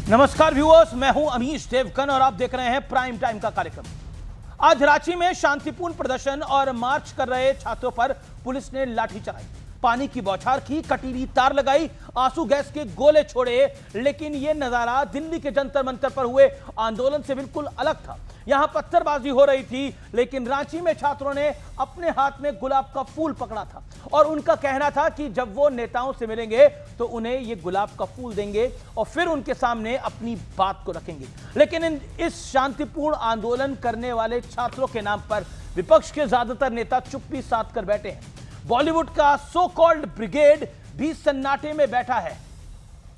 नमस्कार व्यूअर्स, मैं हूं अमीश देवगन और आप देख रहे हैं प्राइम टाइम का कार्यक्रम। आज रांची में शांतिपूर्ण प्रदर्शन और मार्च कर रहे छात्रों पर पुलिस ने लाठी चलाई, पानी की बौछार की, कटीली तार लगाई, आंसू गैस के गोले छोड़े। लेकिन यह नजारा दिल्ली के जंतर मंतर पर हुए आंदोलन से बिल्कुल अलग था। यहां पत्थरबाजी हो रही थी, लेकिन रांची में छात्रों ने अपने हाथ में गुलाब का फूल पकड़ा था और उनका कहना था कि जब वो नेताओं से मिलेंगे तो उन्हें ये गुलाब का फूल देंगे और फिर उनके सामने अपनी बात को रखेंगे। लेकिन इस शांतिपूर्ण आंदोलन करने वाले छात्रों के नाम पर विपक्ष के ज्यादातर नेता चुप्पी साध कर बैठे हैं। बॉलीवुड का सो कॉल्ड ब्रिगेड भी सन्नाटे में बैठा है।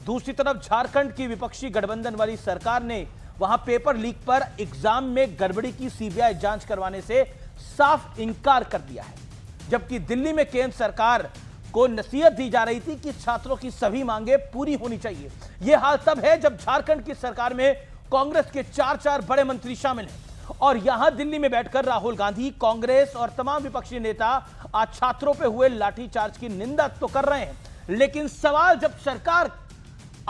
दूसरी तरफ झारखंड की विपक्षी गठबंधन वाली सरकार ने वहां पेपर लीक पर एग्जाम में गड़बड़ी की सीबीआई जांच करवाने से साफ इंकार कर दिया है, जबकि दिल्ली में केंद्र सरकार को नसीहत दी जा रही थी कि छात्रों की सभी मांगे पूरी होनी चाहिए। यह हाल तब है जब झारखंड की सरकार में कांग्रेस के चार बड़े मंत्री शामिल हैं और यहां दिल्ली में बैठकर राहुल गांधी, कांग्रेस और तमाम विपक्षी नेता आज छात्रों पर हुए लाठीचार्ज की निंदा तो कर रहे हैं, लेकिन सवाल जब सरकार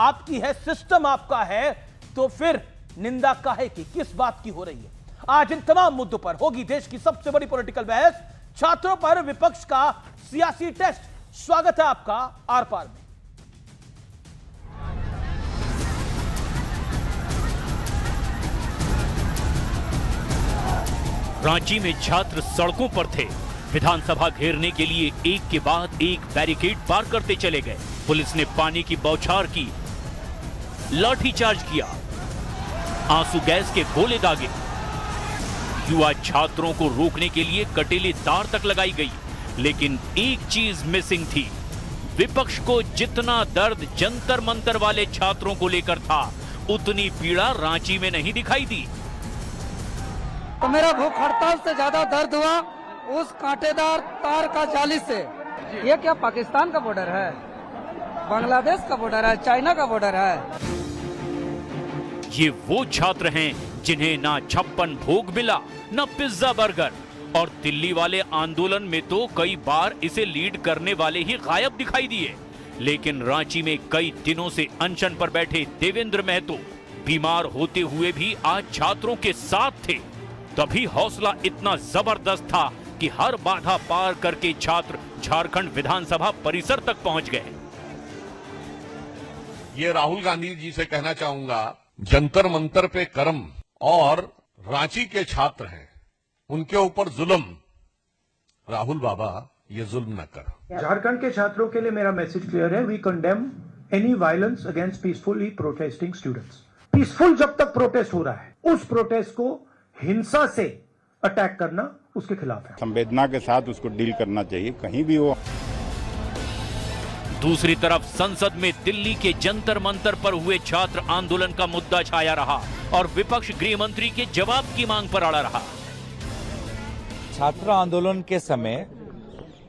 आपकी है, सिस्टम आपका है, तो फिर निंदा काहे की, किस बात की हो रही है? आज इन तमाम मुद्दों पर होगी देश की सबसे बड़ी पॉलिटिकल बहस, छात्रों पर विपक्ष का सियासी टेस्ट। स्वागत है आपका आर पार में। रांची में छात्र सड़कों पर थे। विधानसभा घेरने के लिए एक के बाद एक बैरिकेड पार करते चले गए। पुलिस ने पानी की बौछार की, लाठीचार्ज किया, आंसू गैस के गोले दागे। युवा छात्रों को रोकने के लिए कटीली तार तक लगाई गई, लेकिन एक चीज मिसिंग थी। विपक्ष को जितना दर्द जंतर मंतर वाले छात्रों को लेकर था, उतनी पीड़ा रांची में नहीं दिखाई दी। तो मेरा भूख हड़ताल से ज्यादा दर्द हुआ उस कांटेदार तार का जाली से। ये क्या पाकिस्तान का बॉर्डर है, बांग्लादेश का बॉर्डर है, चाइना का बॉर्डर है? ये वो छात्र हैं जिन्हें ना 56 भोग मिला, ना पिज्जा बर्गर, और दिल्ली वाले आंदोलन में तो कई बार इसे लीड करने वाले ही गायब दिखाई दिए। लेकिन रांची में कई दिनों से अनशन पर बैठे देवेंद्र महतो बीमार होते हुए भी आज छात्रों के साथ थे। तभी हौसला इतना जबरदस्त था कि हर बाधा पार करके छात्र झारखंड विधानसभा परिसर तक पहुंच गए। ये राहुल गांधी जी से कहना चाहूंगा, जंतर मंतर पे कर्म और रांची के छात्र हैं, उनके ऊपर जुल्म। राहुल बाबा, ये जुल्म न कर। झारखंड के छात्रों के लिए मेरा मैसेज क्लियर है। We condemn any violence against peacefully protesting students. Peaceful जब तक प्रोटेस्ट हो रहा है, उस प्रोटेस्ट को हिंसा से अटैक करना उसके खिलाफ है। संवेदना के साथ उसको डील करना चाहिए, कहीं भी हो। दूसरी तरफ संसद में दिल्ली के जंतर मंतर पर हुए छात्र आंदोलन का मुद्दा छाया रहा और विपक्ष गृह मंत्री के जवाब की मांग पर अड़ा रहा। छात्र आंदोलन के समय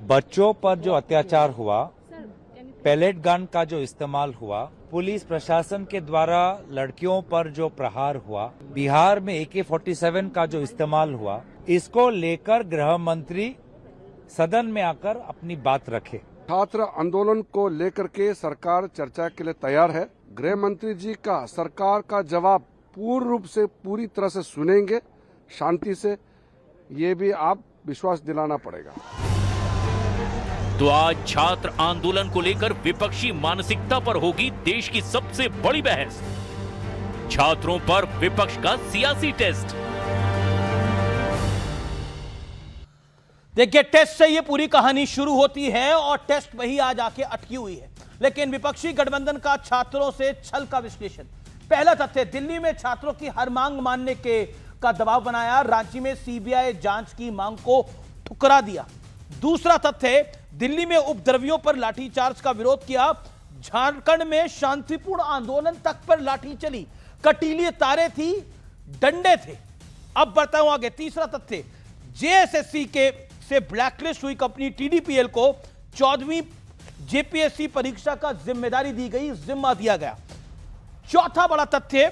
बच्चों पर जो अत्याचार हुआ, पैलेट गन का जो इस्तेमाल हुआ, पुलिस प्रशासन के द्वारा लड़कियों पर जो प्रहार हुआ, बिहार में AK-47 का जो इस्तेमाल हुआ, इसको लेकर गृह मंत्री सदन में आकर अपनी बात रखे। छात्र आंदोलन को लेकर के सरकार चर्चा के लिए तैयार है। गृह मंत्री जी का सरकार का जवाब पूर्ण रूप से पूरी तरह से सुनेंगे, शांति से, ये भी आप विश्वास दिलाना पड़ेगा। तो आज छात्र आंदोलन को लेकर विपक्षी मानसिकता पर होगी देश की सबसे बड़ी बहस। छात्रों पर विपक्ष का सियासी टेस्ट। देखिए, टेस्ट से ये पूरी कहानी शुरू होती है और टेस्ट वही आज आके अटकी हुई है। लेकिन विपक्षी गठबंधन का छात्रों से छल का विश्लेषण। पहला तथ्य, दिल्ली में छात्रों की हर मांग मानने का दबाव बनाया, रांची में सीबीआई जांच की मांग को ठुकरा दिया। दूसरा तथ्य, दिल्ली में उपद्रवियों पर लाठीचार्ज का विरोध किया, झारखंड में शांतिपूर्ण आंदोलन तक पर लाठी चली, कटीली तारे थी, डंडे थे। अब बढ़ता हूं आगे। तीसरा तथ्य, जेएसएससी के से ब्लैकलिस्ट हुई कंपनी TDPL को 14वीं जेपीएससी परीक्षा का जिम्मेदारी दी गई, जिम्मा दिया गया। चौथा बड़ा तथ्य,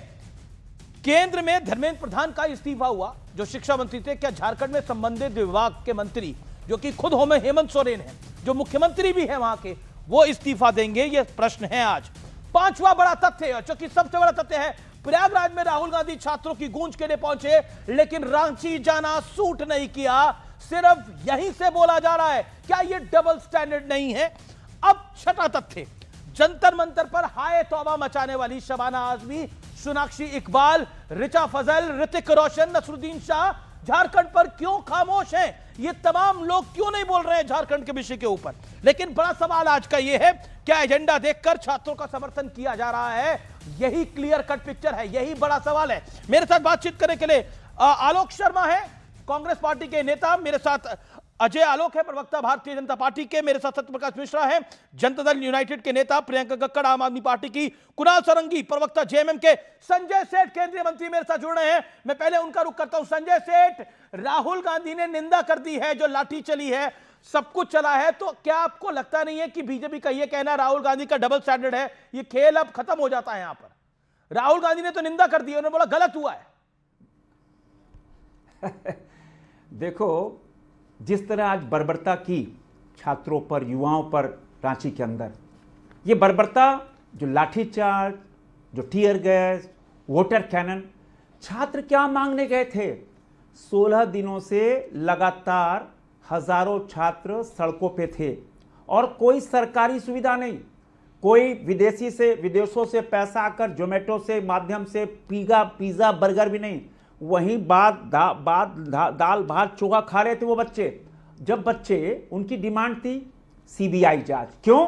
केंद्र में धर्मेंद्र प्रधान का इस्तीफा हुआ, जो शिक्षा मंत्री थे। क्या झारखंड में संबंधित विभाग के मंत्री, जो कि खुद हेमंत सोरेन है, जो मुख्यमंत्री भी है वहां के, वो इस्तीफा देंगे? यह प्रश्न है आज। पांचवा बड़ा तथ्य, जो कि सबसे बड़ा तथ्य है, प्रयागराज में राहुल गांधी छात्रों की गूंज के लिए पहुंचे, लेकिन रांची जाना सूट नहीं किया। सिर्फ यहीं से बोला जा रहा है, क्या यह डबल स्टैंडर्ड नहीं है? अब छठा तथ्य, जंतर मंतर पर हाय तौबा मचाने वाली शबाना आजमी, सोनाक्षी इकबाल, रिचा फजल, ऋतिक रोशन, नसरुद्दीन शाह झारखंड पर क्यों खामोश हैं? ये तमाम लोग क्यों नहीं बोल रहे हैं झारखंड के विषय के ऊपर? लेकिन बड़ा सवाल आज का यह है, क्या एजेंडा देखकर छात्रों का समर्थन किया जा रहा है? यही क्लियर कट पिक्चर है, यही बड़ा सवाल है। मेरे साथ बातचीत करने के लिए आलोक शर्मा है, कांग्रेस पार्टी के नेता, मेरे साथ अजय आलोक है, प्रवक्ता भारतीय जनता पार्टी के, मेरे साथ सत्यप्रकाश मिश्रा है, जनता दल यूनाइटेड के नेता, प्रियंका कक्कड़ आम आदमी पार्टी की, कुणाल सारंगी प्रवक्ता जेएमएम के, संजय सेठ केंद्रीय मंत्री मेरे साथ जुड़ रहे हैं। मैं पहले उनका रुख करता हूं। संजय सेठ, राहुल गांधी ने निंदा कर दी है, जो लाठी चली है, सब कुछ चला है, तो क्या आपको लगता नहीं है कि बीजेपी का यह कहना राहुल गांधी का डबल स्टैंडर्ड है, यह खेल अब खत्म हो जाता है? यहां पर राहुल गांधी ने तो निंदा कर दी, उन्होंने बोला गलत हुआ है। देखो, जिस तरह आज बर्बरता की छात्रों पर, युवाओं पर रांची के अंदर, ये बर्बरता, जो लाठीचार्ज, जो टीयर गैस, वाटर कैनन, छात्र क्या मांगने गए थे? 16 दिनों से लगातार हजारों छात्र सड़कों पे थे और कोई सरकारी सुविधा नहीं, कोई विदेशों से पैसा आकर जोमेटो से माध्यम से पिज्जा बर्गर भी नहीं, वहीं दाल भात चोखा खा रहे थे वो बच्चे। जब बच्चे, उनकी डिमांड थी सीबीआई जांच। क्यों?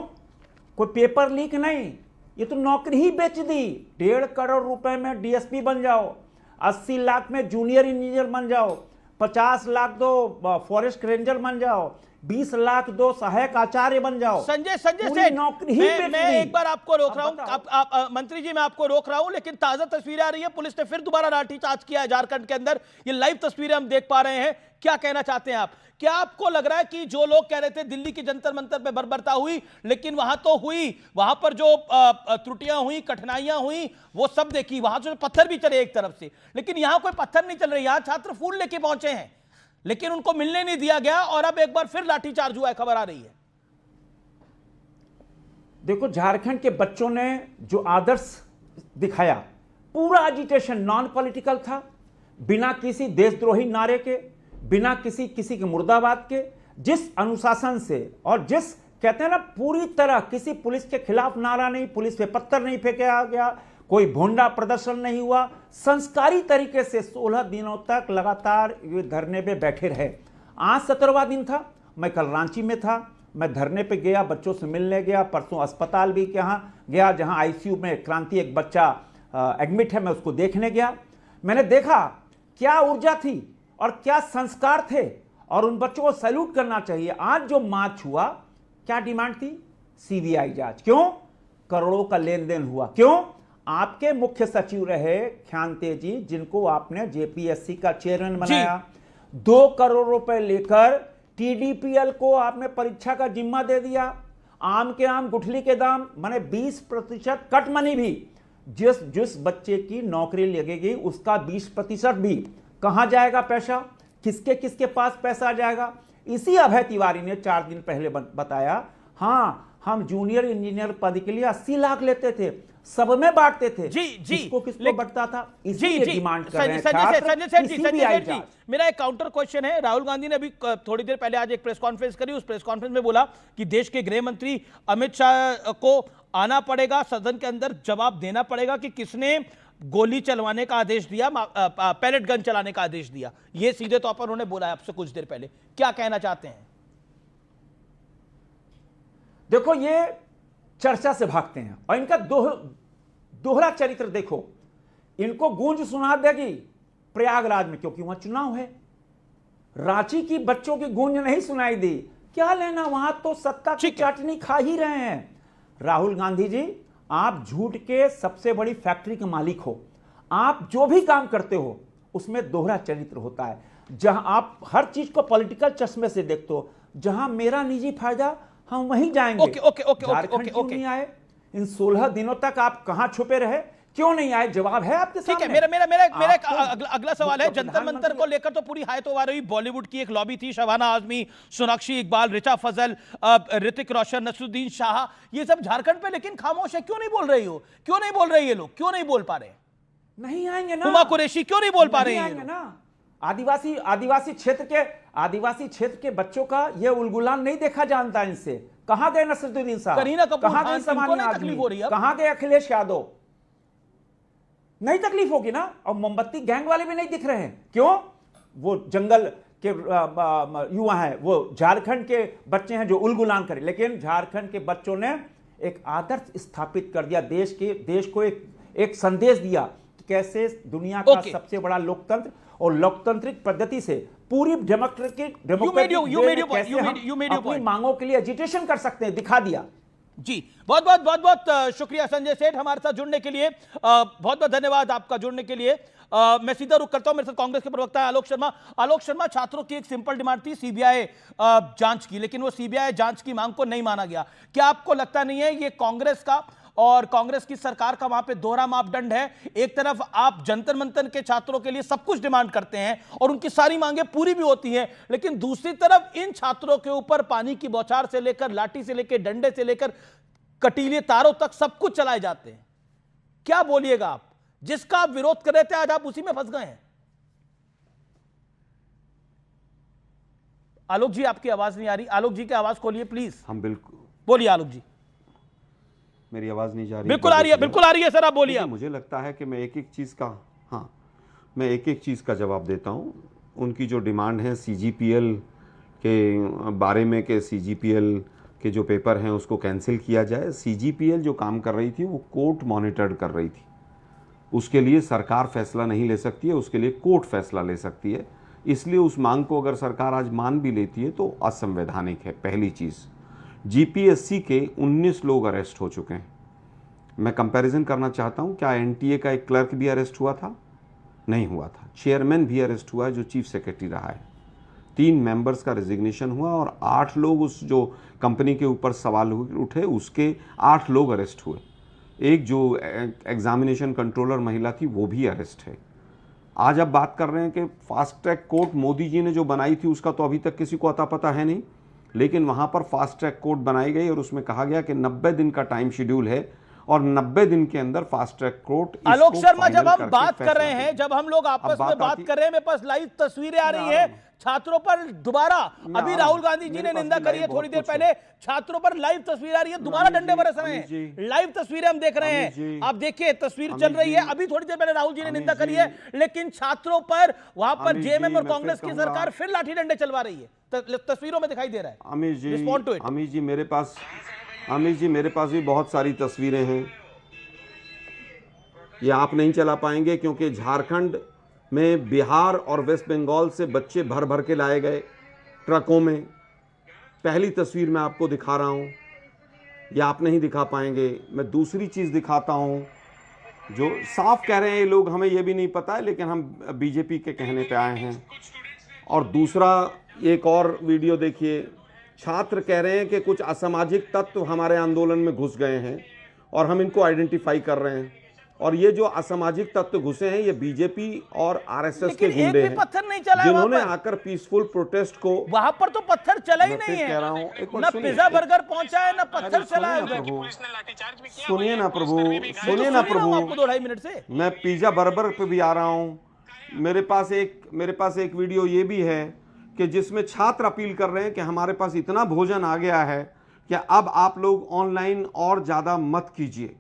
कोई पेपर लीक नहीं, ये तो नौकरी ही बेच दी। 1.5 करोड़ रुपए में डीएसपी बन जाओ, 80 लाख में जूनियर इंजीनियर बन जाओ, 50 लाख दो फॉरेस्ट रेंजर बन जाओ, 20 लाख दो सहायक आचार्य बन जाओ। संजय सेठ, नौकरी मैं एक बार आपको रोक रहा हूं, मंत्री जी मैं आपको रोक रहा हूं, लेकिन ताजा तस्वीरें आ रही है, पुलिस ने फिर दोबारा लाठीचार्ज किया है झारखंड के अंदर। ये लाइव तस्वीरें हम देख पा रहे हैं। क्या कहना चाहते हैं आप? क्या आपको लग रहा है कि जो लोग कह रहे थे दिल्ली की जंतर मंतर पे बर्बरता हुई, लेकिन वहां तो हुई, वहां पर जो त्रुटियां हुई, कठिनाइयां हुई, वो सब देखी, वहां जो पत्थर भी चले एक तरफ से, लेकिन यहां कोई पत्थर नहीं चल रहे, यहां छात्र फूल लेके पहुंचे हैं, लेकिन उनको मिलने नहीं दिया गया और अब एक बार फिर लाठीचार्ज हुआ है, खबर आ रही है। देखो, झारखंड के बच्चों ने जो आदर्श दिखाया, पूरा एजिटेशन नॉन पॉलिटिकल था, बिना किसी देशद्रोही नारे के, बिना किसी के मुर्दाबाद के, जिस अनुशासन से, और जिस कहते हैं ना, पूरी तरह किसी पुलिस के खिलाफ नारा नहीं, पुलिस पे पत्थर नहीं फेंका गया, कोई भोंडा प्रदर्शन नहीं हुआ, संस्कारी तरीके से 16 दिनों तक लगातार ये धरने पे बैठे रहे। आज 17वां दिन था, मैं कल रांची में था, मैं धरने पे गया, बच्चों से मिलने गया, परसों अस्पताल भी गया जहां आईसीयू में क्रांति एक बच्चा एडमिट है, मैं उसको देखने गया। मैंने देखा क्या ऊर्जा थी और क्या संस्कार थे, और उन बच्चों को सैल्यूट करना चाहिए। आज जो मार्च हुआ, क्या डिमांड थी? सीबीआई जांच। क्यों? करोड़ों का लेन देन हुआ। क्यों? आपके मुख्य सचिव रहे ख्यांते जी, जिनको आपने जेपीएससी का चेयरमैन बनाया, 2 करोड़ रुपए लेकर टीडीपीएल को आपने परीक्षा का जिम्मा दे दिया। आम के आम गुठली के दाम, माने 20% कट मनी भी, जिस बच्चे की नौकरी लगेगी उसका 20% भी कहां जाएगा पैसा, किसके पास पैसा जाएगा? इसी अभय तिवारी ने 4 दिन पहले बताया, हां हम जूनियर इंजीनियर पद के लिए 80 लाख लेते थे, सब में बांटते थे, किसको बढ़ता था, इसीलिए डिमांड कर रहे हैं संजय सेठ, मेरा एक काउंटर क्वेश्चन है। राहुल गांधी ने अभी थोड़ी देर पहले आज एक प्रेस कॉन्फ्रेंस करी, उस प्रेस कॉन्फ्रेंस में बोला कि देश के गृह मंत्री अमित शाह को आना पड़ेगा, सदन के अंदर जवाब देना पड़ेगा कि किसने गोली चलवाने का आदेश दिया, पैलेट गन चलाने का आदेश दिया। यह सीधे तौर पर उन्होंने बोला है आपसे कुछ देर पहले। क्या कहना चाहते हैं? देखो, ये चर्चा से भागते हैं और इनका दोहरा चरित्र देखो। इनको गूंज सुना देगी प्रयागराज में, क्योंकि वहां चुनाव है। रांची की बच्चों की गूंज नहीं सुनाई दी, क्या लेना, वहां तो सत्ता की चाटनी खा ही रहे हैं। राहुल गांधी जी, आप झूठ के सबसे बड़ी फैक्ट्री के मालिक हो। आप जो भी काम करते हो उसमें दोहरा चरित्र होता है। जहां आप हर चीज को पॉलिटिकल चश्मे से देखते हो, जहां मेरा निजी फायदा, हम वहीं जाएंगे। झारखंड क्यों नहीं आए? इन 16 दिनों तक आप कहां छुपे रहे? क्यों नहीं आए? जवाब है आपके ठीक सामने। है, मेरा आपको अगला सवाल है, जंतर मंतर प्रधानमंत्री को लेकर तो पूरी हाय तो आ रही, बॉलीवुड की एक लॉबी थी, शबाना आजमी, सोनाक्षी इकबाल, रिचा फजल, ऋतिक रोशन, नसरुद्दीन शाह, ये सब झारखंड पे लेकिन खामोश है। क्यों नहीं बोल रही हो? क्यों नहीं बोल रहे ये लोग? क्यों नहीं बोल पा रहे? नहीं आएंगे ना। हुमा कुरैशी क्यों नहीं बोल पा रहे आएंगे ना। आदिवासी क्षेत्र के बच्चों का ये उलगुलान नहीं देखा जानता इनसे। कहां गए नसरुद्दीन साहब? करीना कपूर कहां खान, गए इनको सामान्य नहीं आदमी? तकलीफ हो रही है? कहां गए अखिलेश यादव? नहीं तकलीफ होगी ना। और मोमबत्ती गैंग वाले भी नहीं दिख रहे हैं। क्यों? वो जंगल के युवा हैं, वो झारखंड के बच्चे हैं जो उलगुलान करें। लेकिन झारखंड के बच्चों ने एक आदर्श स्थापित कर दिया, देश को एक संदेश दिया कि कैसे दुनिया का सबसे बड़ा लोकतंत्र और लोकतांत्रिक पद्धति से पूरी डेमोक्रेटिक अपनी मांगों के लिए एजिटेशन कर सकते हैं, दिखा दिया। जी, बहुत शुक्रिया संजय सेठ हमारे साथ जुड़ने के लिए। बहुत धन्यवाद आपका जुड़ने के लिए। मैं सीधा रुख करता हूं, मेरे साथ कांग्रेस के प्रवक्ता है आलोक शर्मा। आलोक शर्मा, छात्रों की एक सिंपल डिमांड थी सीबीआई जांच की, लेकिन वो सीबीआई जांच की मांग को नहीं माना गया। क्या आपको लगता नहीं है ये कांग्रेस का और कांग्रेस की सरकार का वहां पे दोहरा मापदंड है? एक तरफ आप जंतर मंतर के छात्रों के लिए सब कुछ डिमांड करते हैं और उनकी सारी मांगे पूरी भी होती हैं, लेकिन दूसरी तरफ इन छात्रों के ऊपर पानी की बौछार से लेकर, लाठी से लेकर, डंडे से लेकर कटीले तारों तक सब कुछ चलाए जाते हैं। क्या बोलिएगा आप? जिसका आप विरोध कर रहे थे आज आप उसी में फंस गए हैं। आलोक जी, आपकी आवाज नहीं आ रही। आलोक जी की आवाज खोलिए प्लीज। हम बिल्कुल बोलिए आलोक जी। मेरी आवाज नहीं जा रही? बिल्कुल आ रही है, बिल्कुल आ रही है सर, आप बोलिए। मुझे लगता है कि मैं एक एक चीज का जवाब देता हूं। उनकी जो डिमांड है सीजीपीएल के बारे में, कि सीजीपीएल के जो पेपर हैं उसको कैंसिल किया जाए। सीजीपीएल जो काम कर रही थी वो कोर्ट मॉनिटर्ड कर रही थी, उसके लिए सरकार फैसला नहीं ले सकती है, उसके लिए कोर्ट फैसला ले सकती है। इसलिए उस मांग को अगर सरकार आज मान भी लेती है तो असंवैधानिक है। पहली चीज़, जीपीएससी के 19 लोग अरेस्ट हो चुके हैं। मैं कंपैरिजन करना चाहता हूं, क्या एनटीए का एक क्लर्क भी अरेस्ट हुआ था? नहीं हुआ था। चेयरमैन भी अरेस्ट हुआ है जो चीफ सेक्रेटरी रहा है। 3 मेंबर्स का रेजिग्नेशन हुआ और 8 लोग, उस जो कंपनी के ऊपर सवाल उठे उसके 8 लोग अरेस्ट हुए। एक जो एग्जामिनेशन कंट्रोलर महिला थी वो भी अरेस्ट है। आज आप बात कर रहे हैं कि fast track court Modi ji ने जो बनाई थी उसका तो अभी तक किसी को अता पता है नहीं, लेकिन वहां पर फास्ट ट्रैक कोर्ट बनाई गई और उसमें कहा गया कि 90 दिन का टाइम शेड्यूल है और 90 दिन के अंदर fast track court. Alok Sharma, जब हम बात कर रहे हैं, जब हम लोग आपस में बात कर रहे हैं, मेरे पास लाइव तस्वीरें आ रही है छात्रों पर दोबारा। अभी राहुल गांधी जी ने निंदा करी है थोड़ी देर पहले, छात्रों पर लाइव तस्वीर आ रही है, दोबारा डंडे बरस रहे हैं। लाइव तस्वीरें हम देख रहे हैं, आप देखिए तस्वीर चल रही है। अभी थोड़ी देर पहले राहुल जी ने निंदा करी है, लेकिन छात्रों पर वहां पर जेएमएम और कांग्रेस की सरकार फिर लाठी डंडे चलवा रही है। तस्वीरों में दिखाई दे रहा है। अमित जी मेरे पास भी बहुत सारी तस्वीरें हैं, ये आप नहीं चला पाएंगे क्योंकि झारखंड में बिहार और वेस्ट बंगाल से बच्चे भर भर के लाए गए ट्रकों में। पहली तस्वीर मैं आपको दिखा रहा हूं, ये आप नहीं दिखा पाएंगे। मैं दूसरी चीज़ दिखाता हूं, जो साफ कह रहे हैं ये लोग, हमें ये भी नहीं पता है लेकिन हम बीजेपी के कहने पे आए हैं। और दूसरा एक और वीडियो देखिए, छात्र कह रहे हैं कि कुछ असामाजिक तत्व हमारे आंदोलन में घुस गए हैं और हम इनको आइडेंटिफाई कर रहे हैं। और ये जो असामाजिक तत्व घुसे हैं ये बीजेपी और आरएसएस के गुंडे हैं, पत्थर नहीं चला जिन्होंने आकर पीसफुल प्रोटेस्ट को, वहां पर तो पत्थर चला ही नहीं है। कह रहा हूं, ना पिज्जा बर्गर पहुंचा है ना पत्थर चला है। सुनिए ना प्रभु, सुनिए ना प्रभु, आपको 2-2.5 मिनट से मैं पिज्जा बर्गर पे भी आ रहा हूं। मेरे पास एक वीडियो ये भी है कि जिसमें छात्र अपील कर रहे हैं कि हमारे पास इतना भोजन आ गया है कि अब आप लोग ऑनलाइन और ज्यादा मत कीजिए।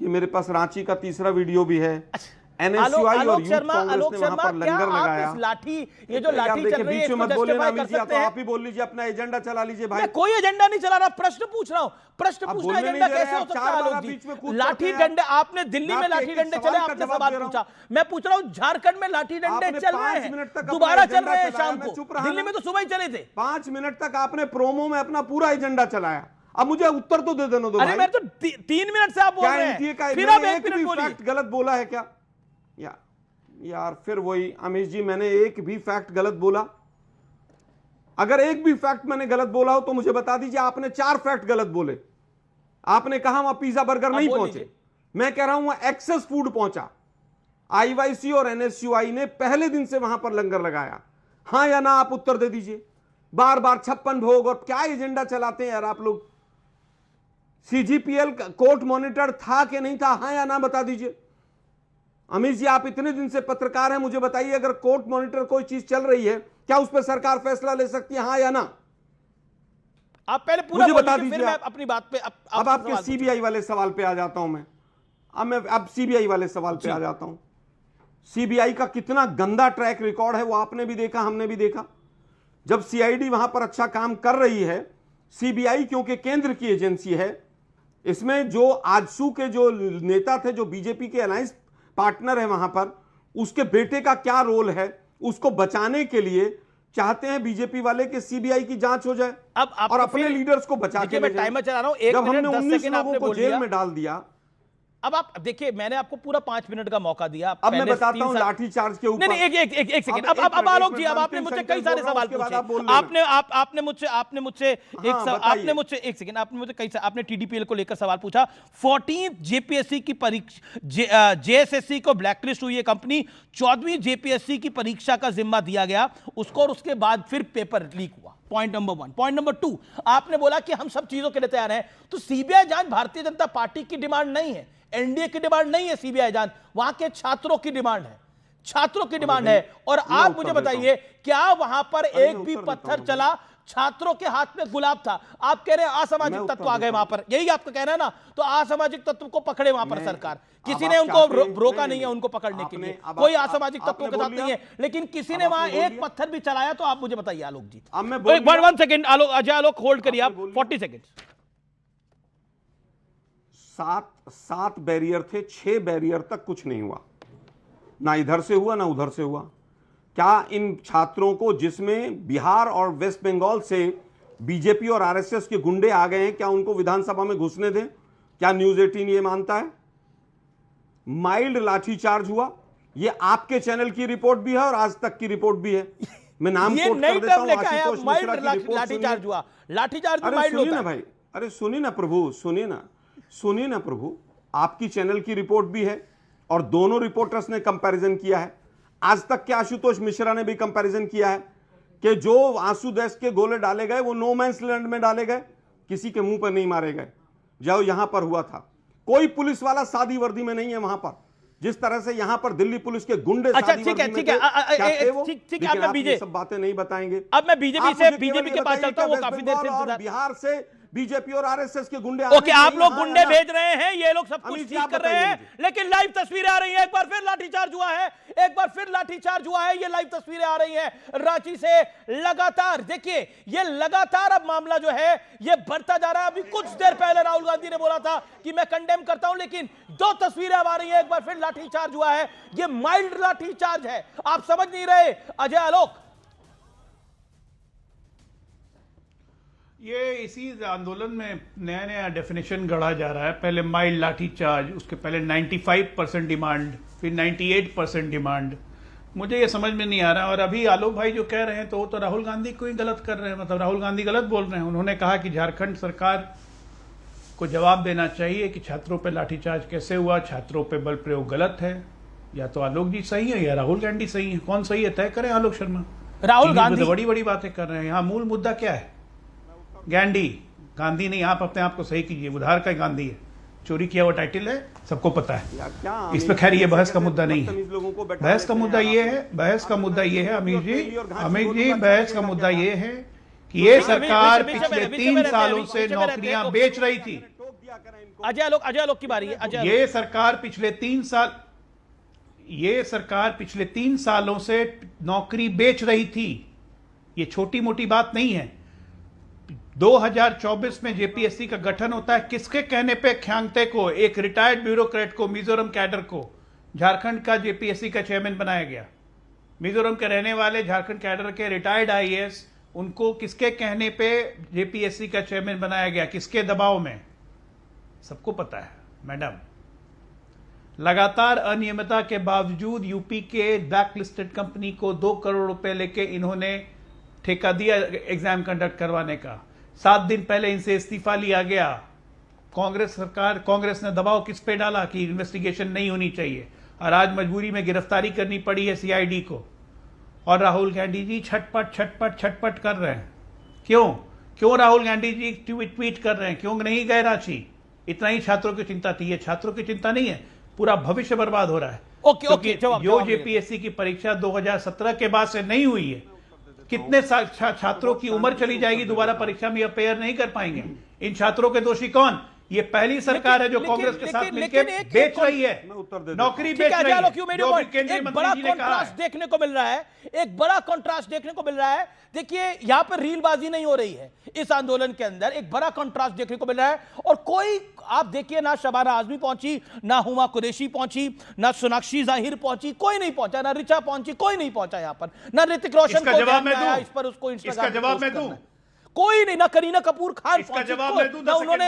ये मेरे पास रांची का तीसरा वीडियो भी है। एनएसयूआई और यूथ कांग्रेस ने वहां पर लंगर लगाया। लाठी, ये जो लाठी चल रही है, बीच में मत बोलिए ना अमित जी, तो आप ही बोल लीजिए, अपना एजेंडा चला लीजिए भाई। मैं कोई एजेंडा नहीं चला रहा, प्रश्न पूछ रहा हूं। प्रश्न पूछना एजेंडा कैसे हो सकता है आलोक जी? लाठी डंडे, आपने दिल्ली में लाठी डंडे चले, आपने सवाल पूछा। मैं पूछ रहा हूं झारखंड में लाठी डंडे चल रहे हैं, दोबारा चल रहे हैं शाम को। दिल्ली में तो सुबह ही चले थे। 5 मिनट तक आपने प्रोमो में अपना पूरा एजेंडा चलाया। अब मुझे उत्तर तो दे देना दो। अरे मैं तो 3 मिनट से आप बोल रहे हैं, फिर आप 1 मिनट बोलिए। फैक्ट गलत बोला है क्या यार? फिर वही अमित जी, मैंने एक भी फैक्ट गलत बोला? अगर एक भी फैक्ट मैंने गलत बोला हो तो मुझे बता दीजिए। आपने 4 फैक्ट गलत बोले। आपने कहा वहां पिज्जा बर्गर नहीं पहुंचे, मैं कह रहा हूं वहां एक्सेस फूड पहुंचा। आईवाईसी और एनएसयूआई ने पहले दिन से वहां पर लंगर लगाया। हां या ना आप उत्तर दे दीजिए। बार बार 56 भोग और क्या एजेंडा चलाते हैं यार आप लोग। सीजीपीएल कोर्ट मॉनिटर था कि नहीं था, हां या ना बता दीजिए। अमित जी आप इतने दिन से पत्रकार हैं, मुझे बताइए अगर कोर्ट मॉनिटर कोई चीज चल रही है क्या उस पर सरकार फैसला ले सकती है, हां या ना? आप पहले पूरा मुझे बता फिर दीजिए। मैं अपनी बात पे अब आपके सीबीआई वाले सवाल पे आ जाता हूं मैं अब सीबीआई वाले सवाल पे आ जाता हूं। सीबीआई का कितना गंदा ट्रैक रिकॉर्ड है वो आपने भी देखा, हमने भी देखा। जब सीआईडी वहां पर अच्छा काम कर रही है, सीबीआई क्योंकि केंद्र की एजेंसी है, इसमें जो आजसू के जो नेता थे, जो बीजेपी के अलायंस पार्टनर है वहां पर, उसके बेटे का क्या रोल है, उसको बचाने के लिए चाहते हैं बीजेपी वाले कि सीबीआई की जांच हो जाए और अपने लीडर्स को बचा के ले जाए। टाइमर चला रहा हूं, 1 जब मिनट हमने 10 19 सेकंड लोगों आपने को बोल जेल दिया। में डाल दिया। अब आप देखिए, मैंने आपको पूरा 5 मिनट का मौका दिया। अब मैं बताता हूं लाठी चार्ज के ऊपर। नहीं एक सेकंड। अब आलोक जी, अब आपने मुझे कई सारे सवाल पूछे। आपने मुझसे एक सेकंड, आपने मुझे कई, आपने टीडीपीएल को लेकर सवाल पूछा। 14 जेपीएससी की परीक्षा, जेएसएससी को ब्लैकलिस्ट हुई है कंपनी, 14वीं जेपीएससी की परीक्षा का जिम्मा दिया गया उसको, और उसके बाद फिर पेपर लीक हुआ। Point number 1। पॉइंट नंबर 2, आपने बोला कि हम सब चीजों के लिए तैयार हैं। तो सीबीआई जांच भारतीय जनता पार्टी की डिमांड नहीं है, एनडीए की डिमांड नहीं है। सीबीआई जांच वहां के छात्रों की डिमांड है, छात्रों की डिमांड है। और आप मुझे बताइए, क्या वहां पर एक भी पत्थर चला? छात्रों के हाथ में गुलाब था। आप कह रहे हैं असामाजिक तत्व आ गए वहां पर, यही आपका कहना है ना? तो असामाजिक तत्व को पकड़े वहां पर सरकार, किसी ने उनको रोका नहीं है उनको पकड़ने के लिए, कोई असामाजिक तत्वों के साथ नहीं है, लेकिन किसी ने वहां एक पत्थर भी चलाया। तो आप मुझे बताइए आलोक जी, 1 सेकंड आलोक, अजय आलोक होल्ड करिए आप 40 सेकंड। 7 बैरियर थे, 6 बैरियर तक कुछ नहीं हुआ, ना इधर से हुआ ना उधर से हुआ। क्या इन छात्रों को, जिसमें बिहार और वेस्ट बंगाल से बीजेपी और आरएसएस के गुंडे आ गए हैं, क्या उनको विधानसभा में घुसने दें? क्या न्यूज 18 ये मानता है? माइल्ड लाठीचार्ज हुआ, ये आपके चैनल की रिपोर्ट भी है और आज तक की रिपोर्ट भी है। मैं नाम कोट कर देता हूं, आशुतोष मिश्रा की रिपोर्ट। लाठीचार्ज हुआ, लाठीचार्ज माइल्ड होता है भाई। अरे सुनिए ना प्रभु, सुनिए ना प्रभु, आपकी चैनल की रिपोर्ट भी है और दोनों रिपोर्टर्स ने कंपैरिजन किया है। आज तक के आशुतोष मिश्रा ने भी कंपैरिजन किया है कि जो आंसू गैस के गोले डाले गए वो नो मैंस लैंड में डाले गए, किसी के मुंह पर नहीं मारे गए, जो यहां पर हुआ था। कोई पुलिस वाला सादी वर्दी में नहीं है वहां पर, जिस तरह से यहां पर दिल्ली पुलिस के गुंडे अच्छा, सादी ठीक है, वर्दी ठीक है, ठीक है, आप ये सब बातें नहीं बताएंगे। अब मैं बीजेपी के पास चलता हूं, वो काफी देर से बिहार से बीजेपी और आरएसएस के गुंडे ओके, आप लोग गुंडे भेज रहे हैं, ये लोग सब कुछ ठीक कर रहे हैं, लेकिन लाइव तस्वीरें आ रही हैं। एक बार फिर लाठीचार्ज हुआ है, एक बार फिर लाठीचार्ज हुआ है। ये लाइव तस्वीरें आ रही हैं रांची से लगातार। देखिए, ये लगातार अब मामला जो है ये बढ़ता जा रहा है। अभी कुछ देर पहले राहुल गांधी ने बोला था कि मैं कंडेम करता हूं, लेकिन 2 तस्वीरें अब आ रही हैं। एक बार फिर लाठीचार्ज हुआ है, ये माइल्ड लाठीचार्ज है। आप समझ नहीं रहे अजय आलोक? ये इसी आंदोलन में नया नया डेफिनेशन गढ़ा जा रहा है। पहले माइल्ड लाठी चार्ज, उसके पहले 95% डिमांड, फिर 98% डिमांड। मुझे ये समझ में नहीं आ रहा। और अभी आलोक भाई जो कह रहे हैं तो वो तो राहुल गांधी को ही गलत कर रहे हैं, मतलब राहुल गांधी गलत बोल रहे हैं। उन्होंने कहा कि झारखंड सरकार को जवाब देना चाहिए कि छात्रों पर लाठीचार्ज कैसे हुआ, छात्रों पर बल प्रयोग गलत है। या तो आलोक जी सही है या राहुल गांधी सही है, कौन सही है तय करें आलोक शर्मा। राहुल गांधी बड़ी बड़ी बातें कर रहे हैं। यहाँ मूल मुद्दा क्या है? गांधी नहीं, आप अपने आप को सही कीजिए, उधार का गांधी है, चोरी किया हुआ टाइटल है, सबको पता है। इस पे खैर ये बहस का मुद्दा नहीं है। बहस का मुद्दा ये है, बहस का मुद्दा ये है अमित जी, बहस का मुद्दा ये है कि ये सरकार पिछले 3 सालों से नौकरियां बेच रही थी। अजय आलोक की बारी है। ये सरकार पिछले 3 सालों से नौकरी बेच रही थी। ये छोटी मोटी बात नहीं है। 2024 में जेपीएससी का गठन होता है, किसके कहने पे? ख्यांगते को, एक रिटायर्ड ब्यूरोक्रेट को, मिजोरम कैडर को झारखंड का जेपीएससी का चेयरमैन बनाया गया। मिजोरम के रहने वाले झारखंड कैडर के रिटायर्ड आईएएस, उनको किसके कहने पे जेपीएससी का चेयरमैन बनाया गया? किसके दबाव में? सबको पता है मैडम। लगातार अनियमितता के बावजूद यूपी के ब्लैकलिस्टेड कंपनी को 2 करोड़ रुपए लेके इन्होंने ठेका दिया एग्जाम कंडक्ट करवाने का। 7 दिन पहले इनसे इस्तीफा लिया गया। कांग्रेस सरकार, कांग्रेस ने दबाव किस पे डाला कि इन्वेस्टिगेशन नहीं होनी चाहिए, और आज मजबूरी में गिरफ्तारी करनी पड़ी है सीआईडी को। और राहुल गांधी जी छटपट छटपट छटपट कर रहे हैं। क्यों राहुल गांधी जी ट्वीट कर रहे हैं? क्यों नहीं गए रांची? इतना ही छात्रों की चिंता थी। ये छात्रों की चिंता नहीं है, पूरा भविष्य बर्बाद हो रहा है। ओके, जो जेपीएससी की परीक्षा 2017 के बाद से नहीं हुई है, कितने छात्रों की उम्र चली जाएगी, दोबारा परीक्षा में अपेयर नहीं कर पाएंगे। इन छात्रों के दोषी कौन? ये पहली सरकार है जो कांग्रेस के साथ मिलकर बेच रही है, नौकरी बेच रही है। एक बड़ा कॉन्ट्रास्ट देखने को मिल रहा है, एक बड़ा कॉन्ट्रास्ट देखने को मिल रहा है। देखिए यहां पर रीलबाजी नहीं हो रही है इस आंदोलन के अंदर, एक बड़ा कॉन्ट्रास्ट देखने को मिल रहा है। और कोई आप देखिए, ना शबाना आजमी पहुंची, ना हुमा कुरैशी पहुंची, ना सोनाक्षी जाहिर पहुंची, कोई नहीं पहुंचा, ना रिचा पहुंची, कोई नहीं पहुंचा यहां पर, ना ऋतिक रोशन को जवाब में दूं, इस पर उसको इसका जवाब मैं दूं, कोई नहीं, ना करीना कपूर खान इसका जवाब मैं दूं,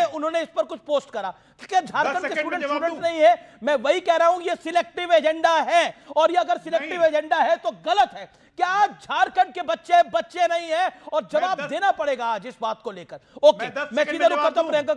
उन्होंने इस पर कुछ पोस्ट करा। क्या झारखंड के स्टूडेंट नहीं है? मैं वही कह रहा हूं, ये सिलेक्टिव एजेंडा है, और ये अगर सिलेक्टिव एजेंडा है तो गलत है। क्या झारखंड के बच्चे नहीं है? और जवाब देना पड़ेगा आज इस बात को लेकर। ओके, मैं सीधे रुक करता हूं प्रियंका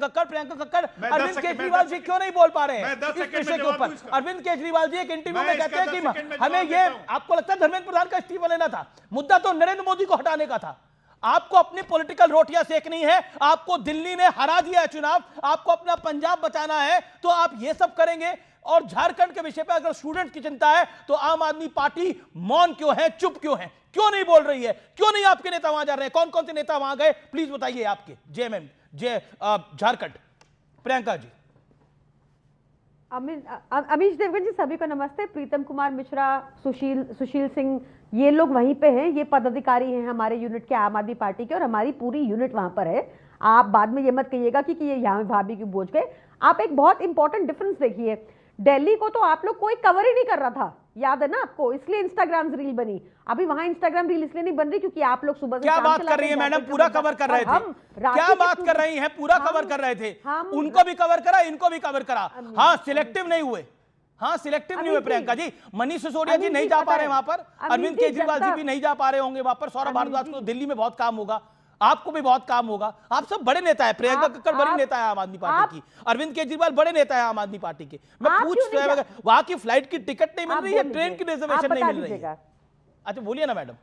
कक्कड़। अरविंद केजरीवाल जी क्यों नहीं बोल पा रहे हैं इस विषय के ऊपर? अरविंद केजरीवाल जी एक इंटरव्यू में कहते हैं कि हमें ये, आपको लगता है धर्मेंद्र प्रधान का इस्तीफा लेना था? मुद्दा तो नरेंद्र मोदी को हटाने का था। आपको अपनी पॉलिटिकल रोटियां सेकनी है, आपको दिल्ली ने हरा दिया है चुनाव, आपको अपना पंजाब बचाना है, तो आप ये सब करेंगे। और झारखंड के विषय पर अगर स्टूडेंट की चिंता है तो आम आदमी पार्टी मौन क्यों है, चुप क्यों है, क्यों नहीं बोल रही है? क्यों नहीं आपके नेता वहां जा रहे हैं? कौन कौन से नेता वहां गए, प्लीज बताइए आपके जेएमएम झारखंड। प्रियंका जी। अमीश देवगन जी, सभी को नमस्ते। प्रीतम कुमार मिश्रा, सुशील सिंह, ये लोग वहीं पे हैं, ये पदाधिकारी हैं हमारे यूनिट के, आम आदमी पार्टी के, और हमारी पूरी यूनिट वहां पर है। आप बाद में ये मत कहिएगा कि ये यहाँ भाभी की बोझ गए। आप एक बहुत इंपॉर्टेंट डिफरेंस देखिए, दिल्ली को तो आप लोग कोई कवर ही नहीं कर रहा था, याद है ना आपको, इसलिए इंस्टाग्राम रील बनी। अभी वहां इंस्टाग्राम रील इसलिए नहीं बन रही क्योंकि आप लोग सुबह से क्या बात कर रही है मैडम? पूरा कवर कर रहे थे। क्या बात कर रही हैं? पूरा कवर कर रहे थे, उनको भी कवर करा, इनको भी कवर करा। हाँ, सिलेक्टिव नहीं हुए, हाँ सिलेक्टिव नहीं हुए प्रियंका जी। मनीष सिसोदिया जी नहीं जा पा रहे वहां पर, अरविंद केजरीवाल जी भी नहीं जा पा रहे होंगे वहां पर, सौरभ भारद्वाज को दिल्ली में बहुत काम होगा, आपको भी बहुत काम होगा। आप सब बड़े नेता है, प्रियंका कक्कड़ बड़ी नेता है आम आदमी पार्टी की, अरविंद केजरीवाल बड़े नेता है आम आदमी पार्टी के। मैं पूछ, वहां की फ्लाइट की टिकट नहीं मिल रही है, ट्रेन की रिजर्वेशन नहीं मिल रही है। अच्छा बोलिए ना मैडम।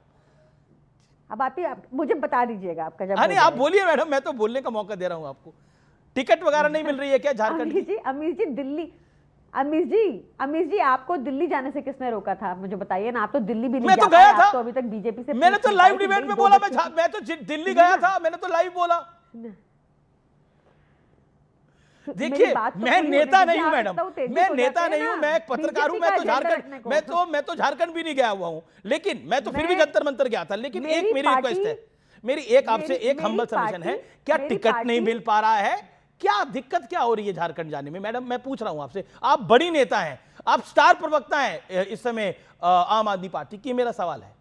अब आप मुझे बता दीजिएगा आपका जवाब। नहीं आप बोलिए मैडम, मैं तो बोलने का मौका दे रहा हूं आपको। टिकट वगैरह नहीं मिल रही है क्या झारखंड की? अमीश जी दिल्ली, अमीश जी आपको दिल्ली जाने से किसने रोका था, मुझे बताइए ना। आप तो दिल्ली भी नहीं मैं तो गया था, तो अभी तक बीजेपी से। मैंने तो लाइव डिबेट में बोला, मैं तो दिल्ली गया था, मैंने तो लाइव बोला। देखिए मैं नेता नहीं हूं मैडम, मैं नेता नहीं हूं, मैं एक पत्रकार हूं। मैं तो झारखंड भी नहीं गया हुआ हूं, लेकिन मैं तो फिर भी जंतर मंतर गया था। लेकिन एक मेरी रिक्वेस्ट है, मेरी एक आपसे एक हम्बल सबमिशन है, क्या टिकट नहीं मिल पा रहा है? क्या दिक्कत क्या हो रही है झारखंड जाने में? मैडम मैं पूछ रहा हूं आपसे, आप बड़ी नेता हैं, आप स्टार प्रवक्ता हैं इस समय आम आदमी पार्टी की। मेरा सवाल है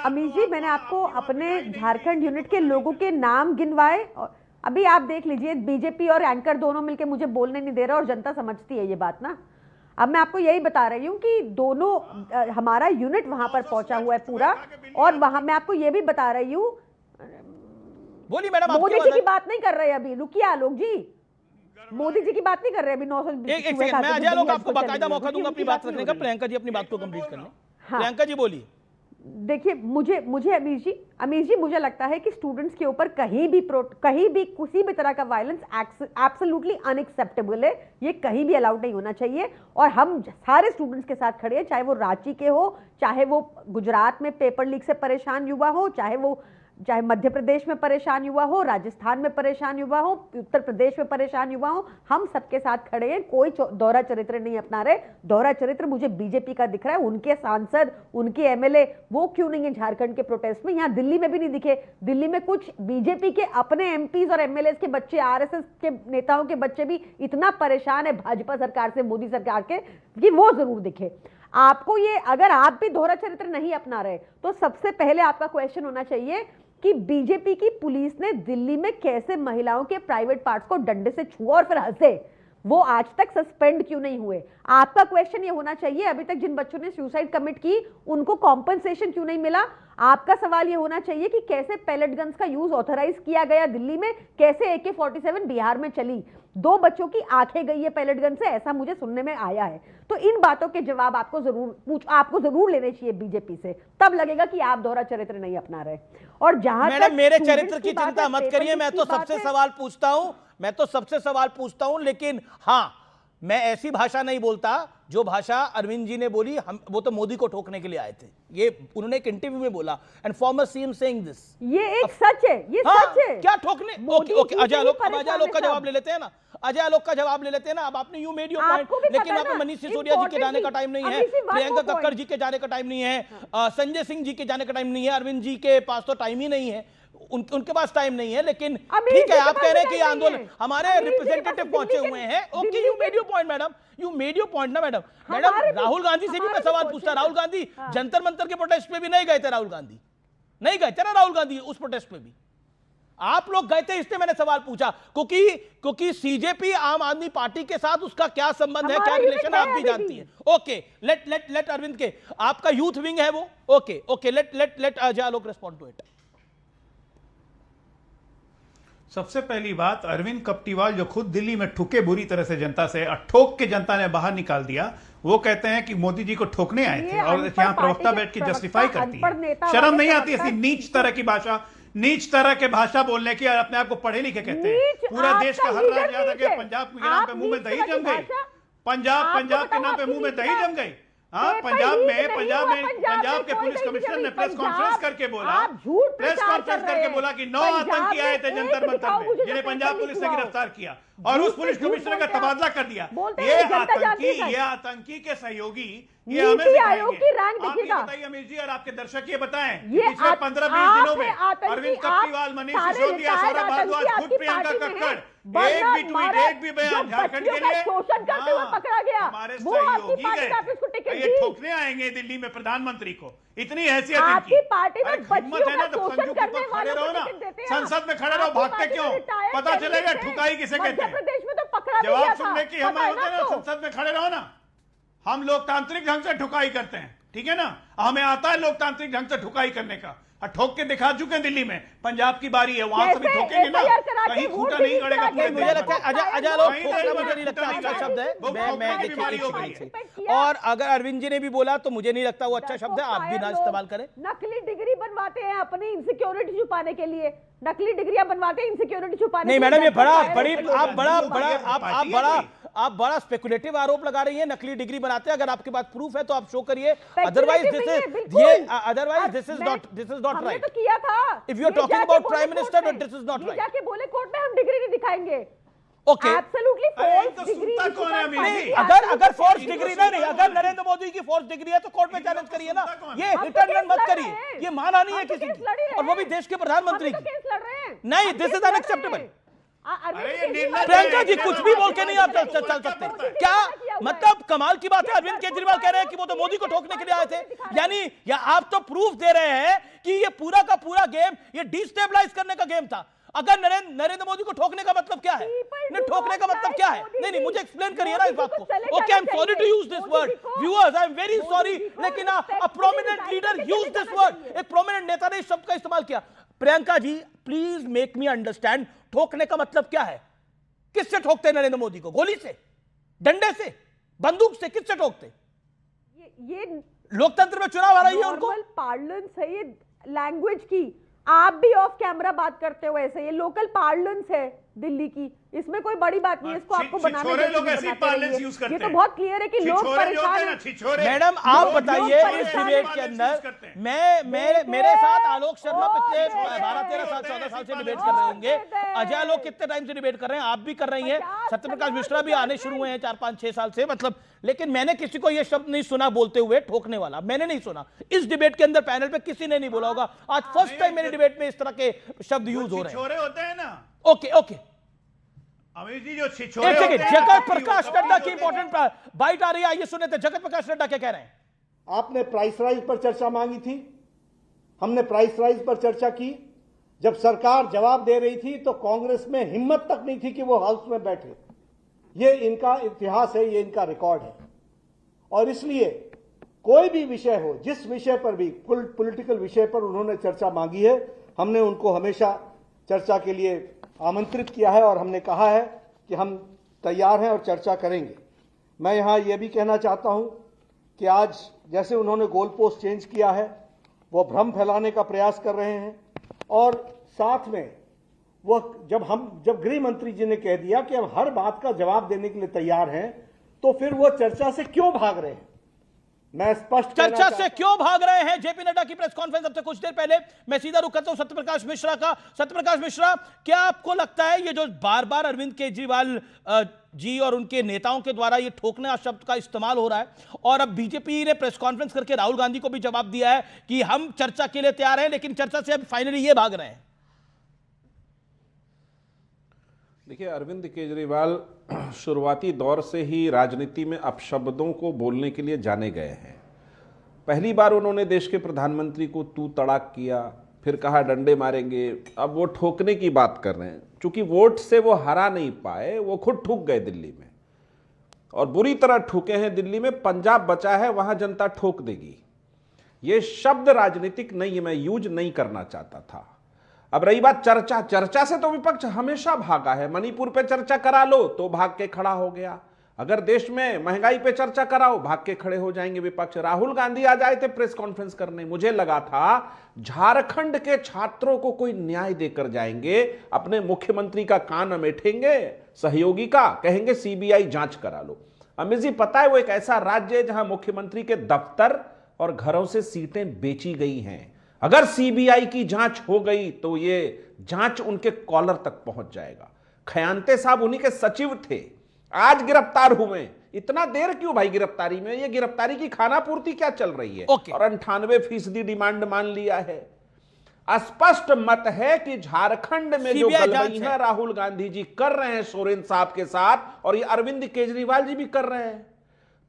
अमीश जी, मैंने आपको अपने झारखंड यूनिट के लोगों के नाम गिनवाए, और अभी आप देख लीजिए बीजेपी और एंकर दोनों मिलकर मुझे बोलने नहीं दे रहा, और जनता समझती है ये बात ना। अब मैं आपको यही बता रही हूँ कि दोनों हमारा यूनिट वहां पर पहुंचा हुआ है पूरा, और वहां मैं आपको ये भी बता रही हूँ, बोलिए मैडम। मोदी जी की बात नहीं कर रहे अभी, रुकिए आलोक जी, मोदी जी की बात नहीं कर रहे अभी। 900 एक सेकंड, मैं अजय लोग आपको बाकायदा मौका दूंगा अपनी बात रखने का। प्रियंका जी अपनी बात को कंप्लीट कर लें। प्रियंका जी बोलिए। देखिए मुझे अमीश जी मुझे लगता है कि स्टूडेंट्स के ऊपर कहीं भी किसी भी तरह का वायलेंस एब्सोल्युटली अनएक्सेप्टेबल है, ये कहीं भी अलाउड नहीं होना चाहिए। और हम सारे स्टूडेंट्स के साथ खड़े हैं, चाहे वो रांची के हो, चाहे वो गुजरात में पेपर लीक से परेशान युवा हो, चाहे मध्य प्रदेश में परेशान युवा हो, राजस्थान में परेशान युवा हो, उत्तर प्रदेश में परेशान युवा हो, हम सबके साथ खड़े हैं। कोई दोहरा चरित्र नहीं अपना रहे। दोहरा चरित्र मुझे बीजेपी का दिख रहा है, उनके सांसद, उनके एमएलए, वो क्यों नहीं है झारखंड के प्रोटेस्ट में? यहाँ दिल्ली में भी नहीं दिखे। दिल्ली में कुछ बीजेपी के अपने एमपीज और एमएलए के बच्चे, आरएसएस के नेताओं के बच्चे भी इतना परेशान है भाजपा सरकार से, मोदी सरकार के, कि वो जरूर दिखे। आपको ये, अगर आप भी दोहरा चरित्र नहीं अपना रहे तो सबसे पहले आपका क्वेश्चन होना चाहिए कि बीजेपी की पुलिस ने दिल्ली में कैसे महिलाओं के प्राइवेट पार्ट्स को डंडे से छुआ और फिर हंसे, वो आज तक सस्पेंड क्यों नहीं हुए? आपका क्वेश्चन ये होना चाहिए, अभी तक जिन बच्चों ने सुसाइड कमिट की उनको कॉम्पनसेशन क्यों नहीं मिला? आपका सवाल ये होना चाहिए कि कैसे पैलेट गन्स का यूज ऑथराइज किया गया दिल्ली में, कैसे AK-47 बिहार में चली, 2 बच्चों की आंखें गई है पैलेट गन से, ऐसा मुझे सुनने में आया है। तो इन बातों के जवाब आपको जरूर लेने चाहिए बीजेपी से, तब लगेगा कि आप दोहरा चरित्र नहीं अपना रहे। और जहां मैडम मेरे चरित्र की चिंता मत करिए, मैं तो सबसे सवाल पूछता हूं, लेकिन हां मैं ऐसी भाषा नहीं बोलता जो भाषा अरविंद जी ने बोली। वो तो मोदी को ठोकने के लिए आए थे, ये उन्होंने एक इंटरव्यू में बोला। And farmer CM saying this, ये एक सच है, ये सच है। क्या ठोकने? ओके अजय आलोक का जवाब ले लेते हैं ना, अब आपने यू मेड योर पॉइंट, लेकिन वहां पे मनीष सिसोदिया जी के जाने का टाइम नहीं है, प्रियंका कक्कड़ जी के जाने का टाइम नहीं है, संजय सिंह जी के जाने का टाइम नहीं है, अरविंद जी के पास तो टाइम ही नहीं है, उनके पास टाइम नहीं है। लेकिन ठीक है, आप कह रहे हैं कि आंदोलन हमारे रिप्रेजेंटेटिव पहुंचे हुए हैं। Okay, you made your point madam, you made your point ना मैडम। राहुल गांधी से भी मैं सवाल पूछता, राहुल गांधी जंतर मंतर के प्रोटेस्ट पे भी नहीं गए थे, राहुल गांधी नहीं गए थे ना, राहुल गांधी उस प्रोटेस्ट पे भी आप लोग गए थे, इसलिए मैंने सवाल पूछा, क्योंकि सीजेपी आम आदमी पार्टी के साथ उसका क्या संबंध है, क्या रिलेशन है, आप भी जानती हैं। ओके, लेट अरविंद के, आपका यूथ विंग है वो, okay let Ajay Alok respond to it. सबसे पहली बात, अरविंद केजरीवाल जो खुद दिल्ली में ठुके बुरी तरह से जनता से, ठोक के जनता ने बाहर निकाल दिया, वो कहते हैं कि मोदी जी को ठोकने आए थे, और यहाँ प्रवक्ता बैठ के जस्टिफाई करती है। शर्म नहीं आती ऐसी नीच तरह की भाषा, नीच तरह के भाषा बोलने की, और अपने आप को पढ़े लिखे कहते हैं। पूरा देश का हर राज्य याद है, पंजाब के नाम पे मुंह में दही जम गई, पंजाब के नाम पे मुंह में दही जम गई। हाँ, पंजाब के पुलिस कमिश्नर ने प्रेस कॉन्फ्रेंस करके बोला कि 9 आतंकी आए थे जंतर मंतर में, जिन्हें पंजाब पुलिस ने गिरफ्तार किया, और उस पुलिस कमिश्नर का तबादला कर दिया। ये आतंकी के सहयोगी, ये हमें सिखाएंगे। आप ये बताइए अमित जी, और आपके दर्शक ये बताएं, पिछले 15-20 दिनों में अरविंद केजरीवाल, मनीष सिसोदिया, सौरभ भारद्वाज, खुद प्रियंका कक्कड़, एक भी ट्वीट, एक भी बयान झारखंड के लिए, शोषण करते हुए पकड़ा गया, हमारे सहयोगी गए, ये ठोकने आएंगे दिल्ली में प्रधानमंत्री को, इतनी हैसियत इनकी। पार्टी में हिम्मत है ना तो संजू के ऊपर खड़े रहो ना, संसद में खड़े रहो, भागते क्यों? पता चलेगा ठुकाई किसे कहते हैं। जवाब सुनने की हिम्मत होती है ना, संसद में खड़े रहो ना। हम लोकतांत्रिक ढंग से ठुकाई करते हैं, ठीक है ना, हमें आता है लोकतांत्रिक ढंग से ठुकाई करने का, और ठोक के दिखा चुके हैं दिल्ली में। पंजाब की बारी है, वहां से भी ठोकेंगे ना, कहीं खूंटा नहीं गड़ेगा। मुझे लगता है अजय लोग ठोकना, मुझे नहीं लगता अच्छा शब्द है, और अगर अरविंद जी ने भी बोला तो मुझे नहीं लगता वो अच्छा शब्द है, आप भी ना इस्तेमाल करें। नकली डिग्री बनवाते हैं अपनी इनसिक्योरिटी छुपाने के लिए, नकली डिग्रियां बनवाते हैं इनसिक्योरिटी छुपाने। नहीं मैडम, ये आप बड़ा स्पेकुलेटिव आरोप लगा रही हैं। नकली डिग्री बनाते हैं, अगर आपके पास प्रूफ है तो आप शो करिए, otherwise this is not right. किया था, if you are talking about prime minister, this is not right. जाके बोले कोर्ट में हम डिग्री नहीं दिखाएंगे। Okay, absolutely false degree. अगर फोर्स डिग्री नहीं, अगर नरेंद्र मोदी की फोर्स डिग्री है तो कोर्ट में चैलेंज करिए ना, ये हिट एंड रन मत करिए, ये मानहानि है किसी की, और वो भी देश के प्रधानमंत्री की। नहीं, this is unacceptable. Priyanka ji कुछ भी बोल के नहीं आप चल सकते क्या? मतलब कमाल की बात है, अरविंद केजरीवाल कह रहे हैं कि वो तो मोदी को ठोकने के लिए आए थे, यानी या आप तो प्रूफ दे रहे हैं कि ये पूरा का पूरा गेम ये डिस्टेबलाइज करने का गेम था। अगर नरेंद्र मोदी को ठोकने का मतलब क्या है? नहीं, ठोकने का मतलब क्या है? नहीं, मुझे एक्सप्लेन करिए ना इस बात को। Okay, I am sorry to use this word, viewers, I am very sorry, लेकिन a prominent leader use this word, एक प्रोमिनेंट नेता ने इस शब्द का इस्तेमाल किया। Priyanka ji please make me understand, ठोकने का मतलब क्या है? किससे ठोकते हैं नरेंद्र मोदी को? गोली से, डंडे से, बंदूक से, किससे ठोकते? ये लोकतंत्र में चुनाव आ रही है उनको, पार्लेंस है ये लैंग्वेज की। आप भी ऑफ कैमरा बात करते हो ऐसे, ये लोकल पार्लेंस है दिल्ली की, इसमें कोई बड़ी बात नहीं है, इसको आपको बनाने लोग ऐसी पार्लेंस यूज करते हैं। ये तो बहुत क्लियर है कि लोग परेशान हैं। मैडम आप बताइए, इस डिबेट के अंदर मेरे साथ आलोक शर्मा पिछले 12-13 साल 14 साल से डिबेट कर रहे होंगे, अजय लोग कितने टाइम से डिबेट कर रहे हैं, आप भी कर रही हैं, सत्यप्रकाश मिश्रा भी आने शुरू हुए हैं 4-5-6 साल से, मतलब, लेकिन मैंने किसी को यह शब्द नहीं सुना बोलते हुए ठोकने वाला, मैंने नहीं सुना। इस डिबेट के अंदर पैनल पे किसी ने नहीं बोला होगा, आज फर्स्ट टाइम मेरी डिबेट में इस तरह के शब्द यूज हो रहे हैं। होते हैं ना। ओके अमित जी, जो छिछोरे एक सेकंड, जगत प्रकाश नड्डा की इंपॉर्टेंट बाइट आ रही है, आइए सुने थे जगत प्रकाश नड्डा क्या कह रहे हैं। आपने प्राइस राइज पर चर्चा मांगी थी, हमने प्राइस राइज पर चर्चा की। जब सरकार जवाब दे रही थी तो कांग्रेस में हिम्मत तक नहीं थी कि वो हाउस में बैठे। ये इनका इतिहास है, ये इनका रिकॉर्ड है, और इसलिए कोई भी विषय हो, जिस विषय पर भी, पॉलिटिकल विषय पर उन्होंने चर्चा मांगी है, हमने उनको हमेशा चर्चा के लिए आमंत्रित किया है और हमने कहा है कि हम तैयार हैं और चर्चा करेंगे। मैं यहां यह भी कहना चाहता हूं कि आज जैसे उन्होंने गोल पोस्ट चेंज किया है, वो भ्रम फैलाने का प्रयास कर रहे हैं और साथ में वो जब गृह मंत्री जी ने कह दिया कि हम हर बात का जवाब देने के लिए तैयार हैं, तो फिर वो चर्चा से क्यों भाग रहे हैं? मैं स्पष्ट चर्चा से क्यों भाग रहे हैं? जेपी नड्डा की प्रेस कॉन्फ्रेंस अब से कुछ देर पहले, मैं सीधा रुक करता हूं सत्यप्रकाश मिश्रा का। सत्यप्रकाश मिश्रा, क्या आपको लगता है ये जो बार बार अरविंद केजरीवाल जी और उनके नेताओं के द्वारा ये ठोकना शब्द का इस्तेमाल हो रहा है, और अब बीजेपी ने प्रेस कॉन्फ्रेंस करके राहुल गांधी को भी जवाब दिया है कि हम चर्चा के लिए तैयार हैं, लेकिन चर्चा से अब फाइनली ये भाग रहे हैं? देखिए, अरविंद केजरीवाल शुरुआती दौर से ही राजनीति में अपशब्दों को बोलने के लिए जाने गए हैं। पहली बार उन्होंने देश के प्रधानमंत्री को तू तड़ाक किया, फिर कहा डंडे मारेंगे। अब वो ठोकने की बात कर रहे हैं। चूंकि वोट से वो हरा नहीं पाए, वो खुद ठुक गए दिल्ली में, और बुरी तरह ठुके हैं। दिल्ली में पंजाब बचा है, वहां जनता ठोक देगी। ये शब्द राजनीतिक नहीं है, मैं यूज नहीं करना चाहता था। अब रही बात चर्चा से तो विपक्ष हमेशा भागा है। मणिपुर पे चर्चा करा लो तो भाग के खड़ा हो गया। अगर देश में महंगाई पे चर्चा कराओ, भाग के खड़े हो जाएंगे विपक्ष। राहुल गांधी आज आए थे प्रेस कॉन्फ्रेंस करने, मुझे लगा था झारखंड के छात्रों को कोई न्याय देकर जाएंगे, अपने मुख्यमंत्री का कान अमेठेंगे, सहयोगी का, कहेंगे सीबीआई जांच करा लो। अमित जी, पता है वो एक ऐसा राज्य है जहां मुख्यमंत्री के दफ्तर और घरों से सीटें बेची गई हैं। अगर सीबीआई की जांच हो गई तो ये जांच उनके कॉलर तक पहुंच जाएगा। खयांते साहब उन्हीं के सचिव थे, आज गिरफ्तार हुए। इतना देर क्यों भाई गिरफ्तारी में? ये गिरफ्तारी की खाना पूर्ति क्या चल रही है? और 98% डिमांड मान लिया है। स्पष्ट मत है कि झारखंड में जो गलबैया राहुल गांधी जी कर रहे हैं सोरेन साहब के साथ, और ये अरविंद केजरीवाल जी भी कर रहे हैं,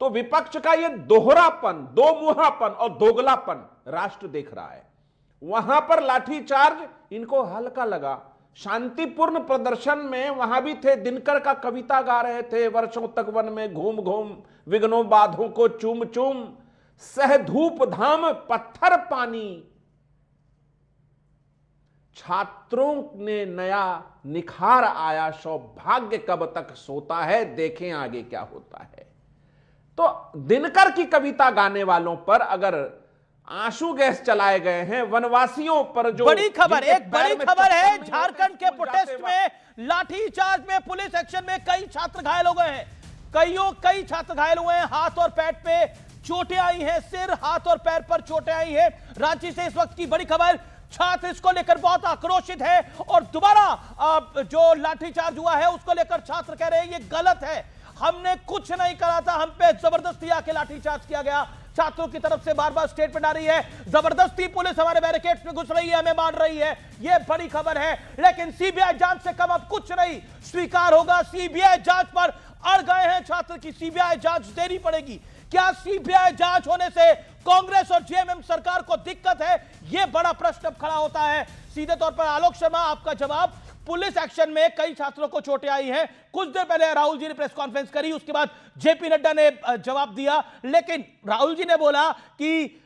तो विपक्ष का ये दोहरापन, दो मुहापन और दोगलापन राष्ट्र देख रहा है। वहां पर लाठीचार्ज इनको हल्का लगा। शांतिपूर्ण प्रदर्शन में वहां भी थे, दिनकर का कविता गा रहे थे, वर्षों तक वन में घूम घूम विघ्नों बाधों को चूम चूम, सह धूप धाम पत्थर पानी। छात्रों ने नया निखार आया, सौभाग्य कब तक सोता है, देखें आगे क्या होता है। तो दिनकर की कविता गाने वालों पर अगर आंसू गैस चलाए गए हैं, वनवासियों पर जो बड़ी खबर, एक बड़ी खबर है, झारखंड के प्रोटेस्ट में लाठीचार्ज में, पुलिस एक्शन में कई छात्र घायल हो गए हैं। कई छात्र घायल हुए हैं, हाथ और पैर पे चोटें आई हैं, सिर, हाथ और पैर पर चोटें आई हैं। रांची से इस वक्त की बड़ी खबर, छात्र इसको लेकर बहुत आक्रोशित है, और दोबारा जो लाठीचार्ज हुआ है उसको लेकर छात्र कह रहे हैं ये गलत है, हमने कुछ नहीं करा था, हम पे जबरदस्ती आके लाठीचार्ज किया गया। छात्रों की तरफ से बार बार स्टेटमेंट आ रही है, जबरदस्ती पुलिस हमारे बैरिकेड्स में घुस रही है, हमें मार रही है। यह बड़ी खबर है, लेकिन सीबीआई जांच से कम अब कुछ नहीं स्वीकार होगा। सीबीआई जांच पर अड़ गए हैं छात्र की सीबीआई जांच देनी पड़ेगी। क्या सीबीआई जांच होने से कांग्रेस और जेएमएम सरकार को दिक्कत है? यह बड़ा प्रश्न अब खड़ा होता है। सीधे तौर पर आलोक शर्मा, आपका जवाब। पुलिस एक्शन में कई छात्रों को चोटें आई हैं। कुछ देर पहले राहुल जी ने प्रेस कॉन्फ्रेंस करी, उसके बाद जेपी नड्डा ने जवाब दिया, लेकिन राहुल जी ने बोला कि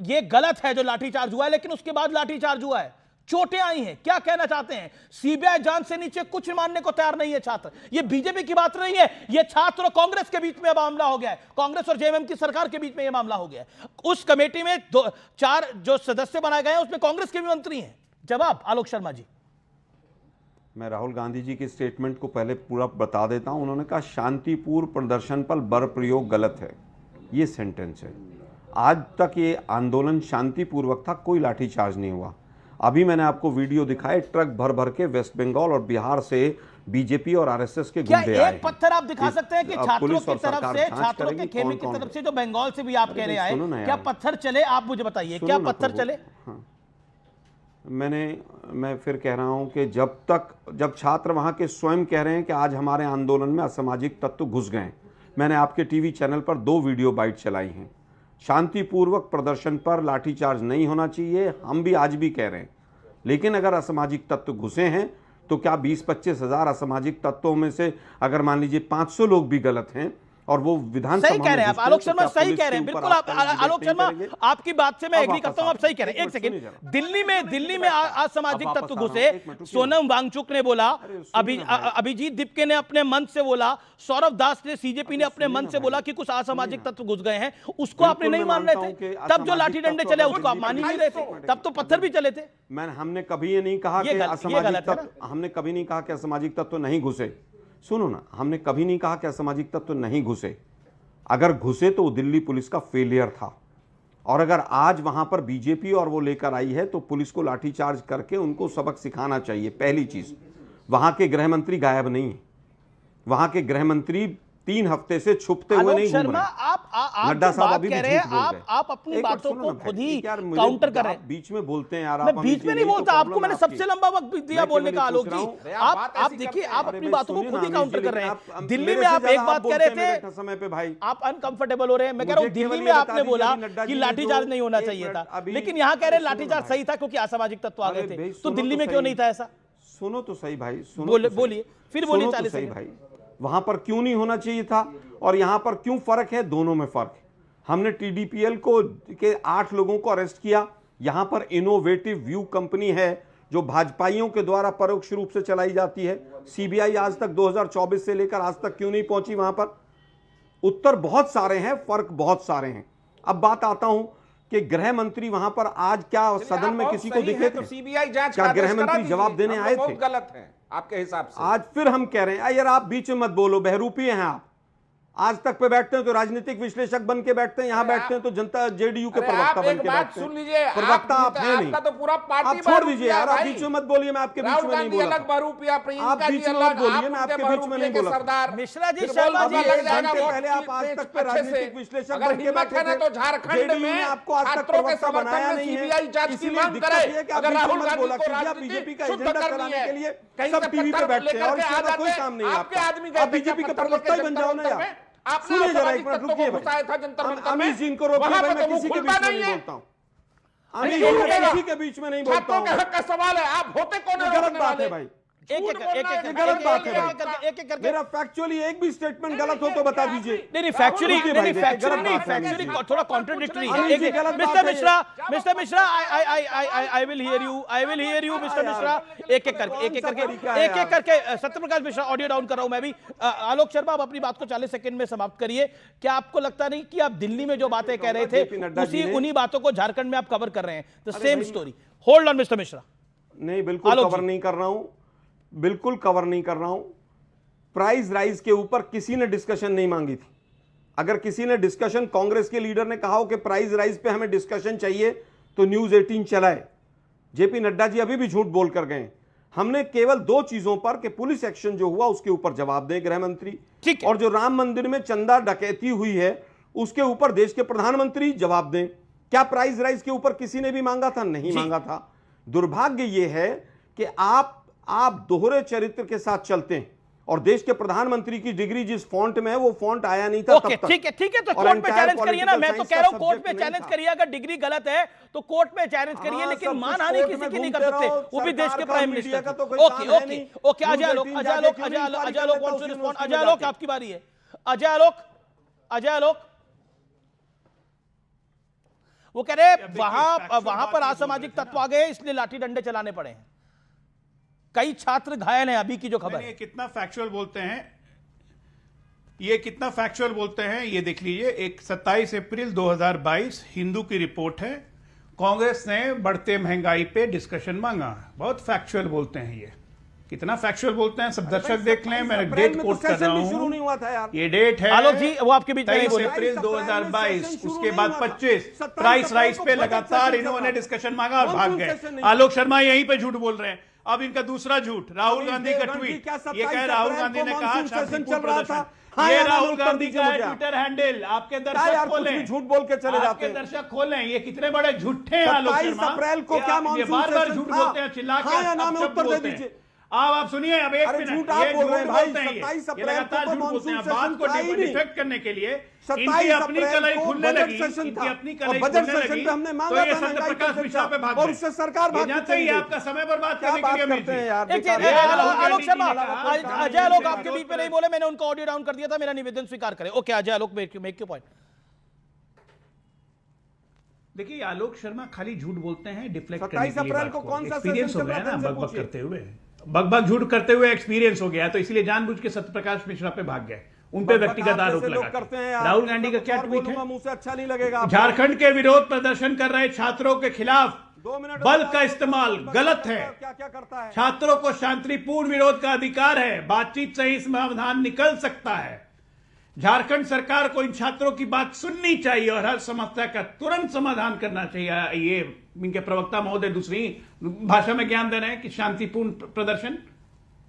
ये गलत है जो लाठीचार्ज हुआ है, लेकिन उसके बाद लाठीचार्ज हुआ है, चोटें आई हैं। क्या कहना चाहते हैं? सीबीआई जांच से नीचे कुछ मानने को तैयार नहीं है छात्र। ये बीजेपी की बात नहीं है, ये छात्र और कांग्रेस के बीच में मामला हो गया है, कांग्रेस और जेएमएम की सरकार के बीच में यह मामला हो गया है। उस कमेटी में 4 जो सदस्य बनाए गए हैं उसमें कांग्रेस के भी मंत्री हैं। जवाब आलोक शर्मा जी। मैं राहुल गांधी जी के स्टेटमेंट को पहले पूरा बता देता हूं। उन्होंने कहा शांतिपूर्ण प्रदर्शन पर बल प्रयोग गलत है, ये सेंटेंस है। आज तक ये आंदोलन शांतिपूर्वक था, कोई लाठीचार्ज नहीं हुआ। अभी मैंने आपको वीडियो दिखाए, ट्रक भर भर के वेस्ट बंगाल और बिहार से बीजेपी और आरएसएस के गुंडे आए। एक पत्थर आप दिखा सकते हैं कि छात्रों की तरफ से, छात्रों के खेमे की तरफ से, जो बंगाल से भी आप कह रहे आए, क्या पत्थर चले? आप मुझे बताइए, क्या पत्थर चले? मैं फिर कह रहा हूं कि जब छात्र वहां के स्वयं कह रहे हैं कि आज हमारे आंदोलन में असामाजिक तत्व घुस गए, मैंने आपके टीवी चैनल पर 2 वीडियो बाइट चलाई हैं। शांतिपूर्वक प्रदर्शन पर लाठीचार्ज नहीं होना चाहिए, हम भी आज भी कह रहे हैं। लेकिन अगर असामाजिक तत्व घुसे हैं तो क्या 20-25 हज़ार असामाजिक तत्वों में से अगर मान लीजिए 500 लोग भी गलत हैं और वो विधानसभा सही कह रहे हैं आप आलोक शर्मा, सही कह रहे हैं बिल्कुल। आप आलोक शर्मा आपकी बात से मैं एग्री करता हूं, आप सही कह रहे हैं। एक सेकंड, दिल्ली में असामाजिक तत्व घुसे, सोनम वांगचुक ने बोला, अभिजीत दिपके ने अपने मन से बोला, सौरभ दास ने सीजेपी ने अपने मन से बोला कि कुछ असामाजिक तत्व घुस गए हैं, उसको आपने नहीं मान रहे थे। तब जो लाठी डंडे चले उसको आप मान ही नहीं रहे थे, तब तो पत्थर भी चले थे। हमने कभी ये नहीं कहा कि असामाजिक तत्व, हमने कभी नहीं कहा कि असामाजिक तत्व नहीं घुसे। सुनो ना, हमने कभी नहीं कहा कि असामाजिक तत्व नहीं घुसे। अगर घुसे तो दिल्ली पुलिस का फेलियर था, और अगर आज वहां पर बीजेपी और वो लेकर आई है तो पुलिस को लाठीचार्ज करके उनको सबक सिखाना चाहिए। पहली चीज, वहां के गृह मंत्री गायब नहीं है, वहां के गृह मंत्री 3 हफ्ते से छुपते हुए नहीं घूम रहे। आप नड्डा साहब अभी कह रहे हैं, आप अपनी बातों को खुद ही काउंटर कर रहे हैं। बीच में बोलते हैं यार, मैं बीच में नहीं बोलता, आपको मैंने सबसे लंबा वक्त दिया बोलने का आलोक जी। आप देखिए, आप अपनी बातों को खुद ही काउंटर कर रहे हैं। दिल्ली में आप एक बात कह रहे थे समय पे भाई, आप अनकंफर्टेबल हो रहे हैं। मैं कह रहा हूं दिल्ली में आपने बोला कि लाठीचार्ज नहीं होना चाहिए था, लेकिन यहां कह रहे हैं लाठीचार्ज सही था क्योंकि असामाजिक तत्व आ गए थे। तो दिल्ली में क्यों नहीं था ऐसा? सुनो तो सही भाई, बोलिए, फिर बोलिए 40 सेकंड भाई। वहां पर क्यों नहीं होना चाहिए था और यहां पर क्यों फर्क है? दोनों में फर्क है। हमने टीडीपीएल को के 8 लोगों को अरेस्ट किया। यहां पर इनोवेटिव व्यू कंपनी है जो भाजपाइयों के द्वारा परोक्ष रूप से चलाई जाती है। सीबीआई आज तक 2024 से लेकर आज तक क्यों नहीं पहुंची वहां पर? उत्तर बहुत सारे हैं, फर्क बहुत सारे हैं। अब बात आता हूं कि गृह मंत्री वहां पर आज क्या सदन में किसी को दिखे थे? सीबीआई जांच क्या गृह मंत्री जवाब देने आए थे? गलत है आपके हिसाब से। आज फिर हम कह रहे हैं यार आप बीच में मत बोलो, बहरूपी हैं आप। आज तक पे बैठते हैं तो राजनीतिक विश्लेषक बन के बैठते हैं, यहां बैठते हैं तो जनता जेडीयू के प्रवक्ता बन के बैठते हैं। सुन लीजिए, प्रवक्ता आप हैं नहीं, आपका तो पूरा पार्टी आप छोड़ दीजिए यार, आप बीच में मत बोलिए। मैं आपके बीच में नहीं बोला, अलग बहरूपिया, आप बीच में मत बोलिए, मैं आपके बीच में नहीं बोला। मिश्रा जी, शर्मा जी, पहले आप आज तक पे राजनीतिक विश्लेषक बन के बैठे थे तो झारखंड में आपको आज तक प्रवक्ता बनाया नहीं है। सीबीआई जांच की मांग करे। अगर राहुल गांधी को बीजेपी का एजेंडा कराने के लिए सब टीवी पे बैठते हैं और इसका कोई काम नहीं है आपका। आप बीजेपी का प्रवक्ता ही बन जाओ ना यार। सुनिए जरा एक मिनट, रुकिए भाई। अमीर जी को रोकिए भाई, मैं किसी के बीच में नहीं बोलता हूँ। अमीर जी किसी के बीच में नहीं बोलता हूँ। हक का सवाल है, आप होते कौन है? गलत बात है भाई, गलत बात है भाई। मेरा फैक्चुअली एक भी स्टेटमेंट गलत हो तो बता दीजिए। नहीं, फैक्चुअली थोड़ा कॉन्ट्रडिक्टरी है। Mister Mishra, I will hear you mister Mishra. एक एक करके सत्यप्रकाश मिश्रा, ऑडियो डाउन कर रहा हूं मैं भी। आलोक शर्मा, आप अपनी बात को 40 सेकंड में समाप्त करिए। क्या आपको लगता नहीं कि आप दिल्ली में जो बातें कह रहे थे उन्हीं बातों को झारखंड में आप कवर कर रहे हैं? The same story. Hold on mister Mishra. नहीं, बिल्कुल कवर नहीं कर रहा हूं, बिल्कुल कवर नहीं कर रहा हूं। प्राइस राइज के ऊपर किसी ने डिस्कशन नहीं मांगी थी। अगर किसी ने डिस्कशन, कांग्रेस के लीडर ने कहा हो कि प्राइस राइज पे हमें डिस्कशन चाहिए तो न्यूज 18 चलाए। जेपी नड्डा जी अभी भी झूठ बोल कर गए। हमने केवल 2 चीजों पर कि पुलिस एक्शन जो हुआ उसके ऊपर जवाब दें गृह मंत्री, और जो राम मंदिर में चंदा डकैती हुई है उसके ऊपर देश के प्रधानमंत्री जवाब दें। क्या प्राइस राइज के ऊपर किसी ने भी मांगा था? नहीं मांगा था। दुर्भाग्य यह है कि आप दोहरे चरित्र के साथ चलते हैं और देश के प्रधानमंत्री की डिग्री जिस फॉन्ट में है वो फॉन्ट आया नहीं था तब तक। ठीक है, तो कोर्ट में चैलेंज करिए ना। मैं तो कह रहा हूं कोर्ट में चैलेंज करिए। अगर डिग्री गलत है तो कोर्ट में चैलेंज करिए, लेकिन मानहानि किसी की नहीं कर सकते, वो भी देश के प्राइम मिनिस्टर का। Okay, Ajay Alok wants to respond. Ajay Alok, आपकी बारी है। अजय आलोक, वो कह रहे वहां पर असामाजिक तत्व आ गए इसलिए लाठी डंडे चलाने पड़े हैं। कई छात्र घायल हैं अभी की जो खबर है। कितना फैक्चुअल बोलते हैं ये देख लीजिए। एक 27 अप्रैल 2022 हिंदू की रिपोर्ट है। कांग्रेस ने बढ़ते महंगाई पे डिस्कशन मांगा। बहुत फैक्चुअल बोलते हैं ये। कितना फैक्चुअल बोलते हैं सब दर्शक देख लें। मैं डेट कोट कर रहा हूं, ये डेट है आलोक जी, वो आपके बीच में 23 अप्रैल 2022। उसके बाद 25 प्राइस राइज पे लगातार इन्होंने डिस्कशन मांगा और भाग गए। आलोक शर्मा यहीं पे झूठ बोल रहे हैं। अब इनका दूसरा झूठ, राहुल गांधी का ट्वीट। ये कह राहुल गांधी ने कहा शांतिपूर्ण प्रदर्शन। ये राहुल गांधी का ट्विटर हैंडल। आपके दर्शक खोलें, झूठ बोल के चले जाते हैं। दर्शक खोलें, ये कितने बड़े झूठे हैं आलोक शर्मा। अप्रैल को क्या बार बार झूठ बोलते हैं, चिल्ला के उत्तर दे दीजिए। आप सुनिए, अब एक अरे मिनट, झूठ आप ये बोल रहे हैं भाई। बोलते हैं ये। 27 ये अप्रैल लगातार को तो झूठ बोलते हैं। मॉनसून बात को सेशन था ही नहीं। डिफेक्ट करने के लिए 27 इनकी अपनी अप्रैल कलाई को खुलने बजट लगी, सेशन इनकी था अपनी और कलाई बजट खुलने सेशन लगी, पे हमने तो मांगा ये था सत्य महंगाई प्रकाश पर मिश्रा पे भाग और गए। उससे सरकार ये भाग जानते ही आपका समय बर्बाद क्या करने के बात लिए अमित करते हैं जी। यार? एक चीज, बेकार है। आलोक शर्मा, आज अजय आलोक आपके बीच में नहीं बोले, मैंने उनको ऑडियो डाउन कर दिया था, मेरा निवेदन स्वीकार करें। Okay Ajay Alok, make your point. देखिए, आलोक शर्मा खाली झूठ बोलते हैं डिफ्लेक्ट 27 अप्रैल को कौन सा एक्सपीरियंस सेशन हो चल गया रहा ना, था, बकबक पूछिए। करते हुए, बकबक झूठ करते हुए एक्सपीरियंस हो गया, तो इसलिए जानबूझ के सत्य प्रकाश मिश्रा पे भाग गए, उन पे व्यक्तिगत आरोप करते हैं लगा। यार। राहुल गांधी का क्या और ट्वीट बोलूंगा, है? मुंह से अच्छा नहीं लगेगा आपको। झारखंड के विरोध प्रदर्शन कर रहे छात्रों के खिलाफ 2 मिनट बल का इस्तेमाल गलत है। क्या क्या करता है? छात्रों को शांतिपूर्ण विरोध का अधिकार है, बातचीत से ही समाधान निकल सकता है। झारखंड सरकार को इन छात्रों की बात सुननी चाहिए और हर समस्या का तुरंत समाधान करना चाहिए। ये इनके प्रवक्ता महोदय दूसरी भाषा में ज्ञान दे रहे हैं कि शांतिपूर्ण प्रदर्शन,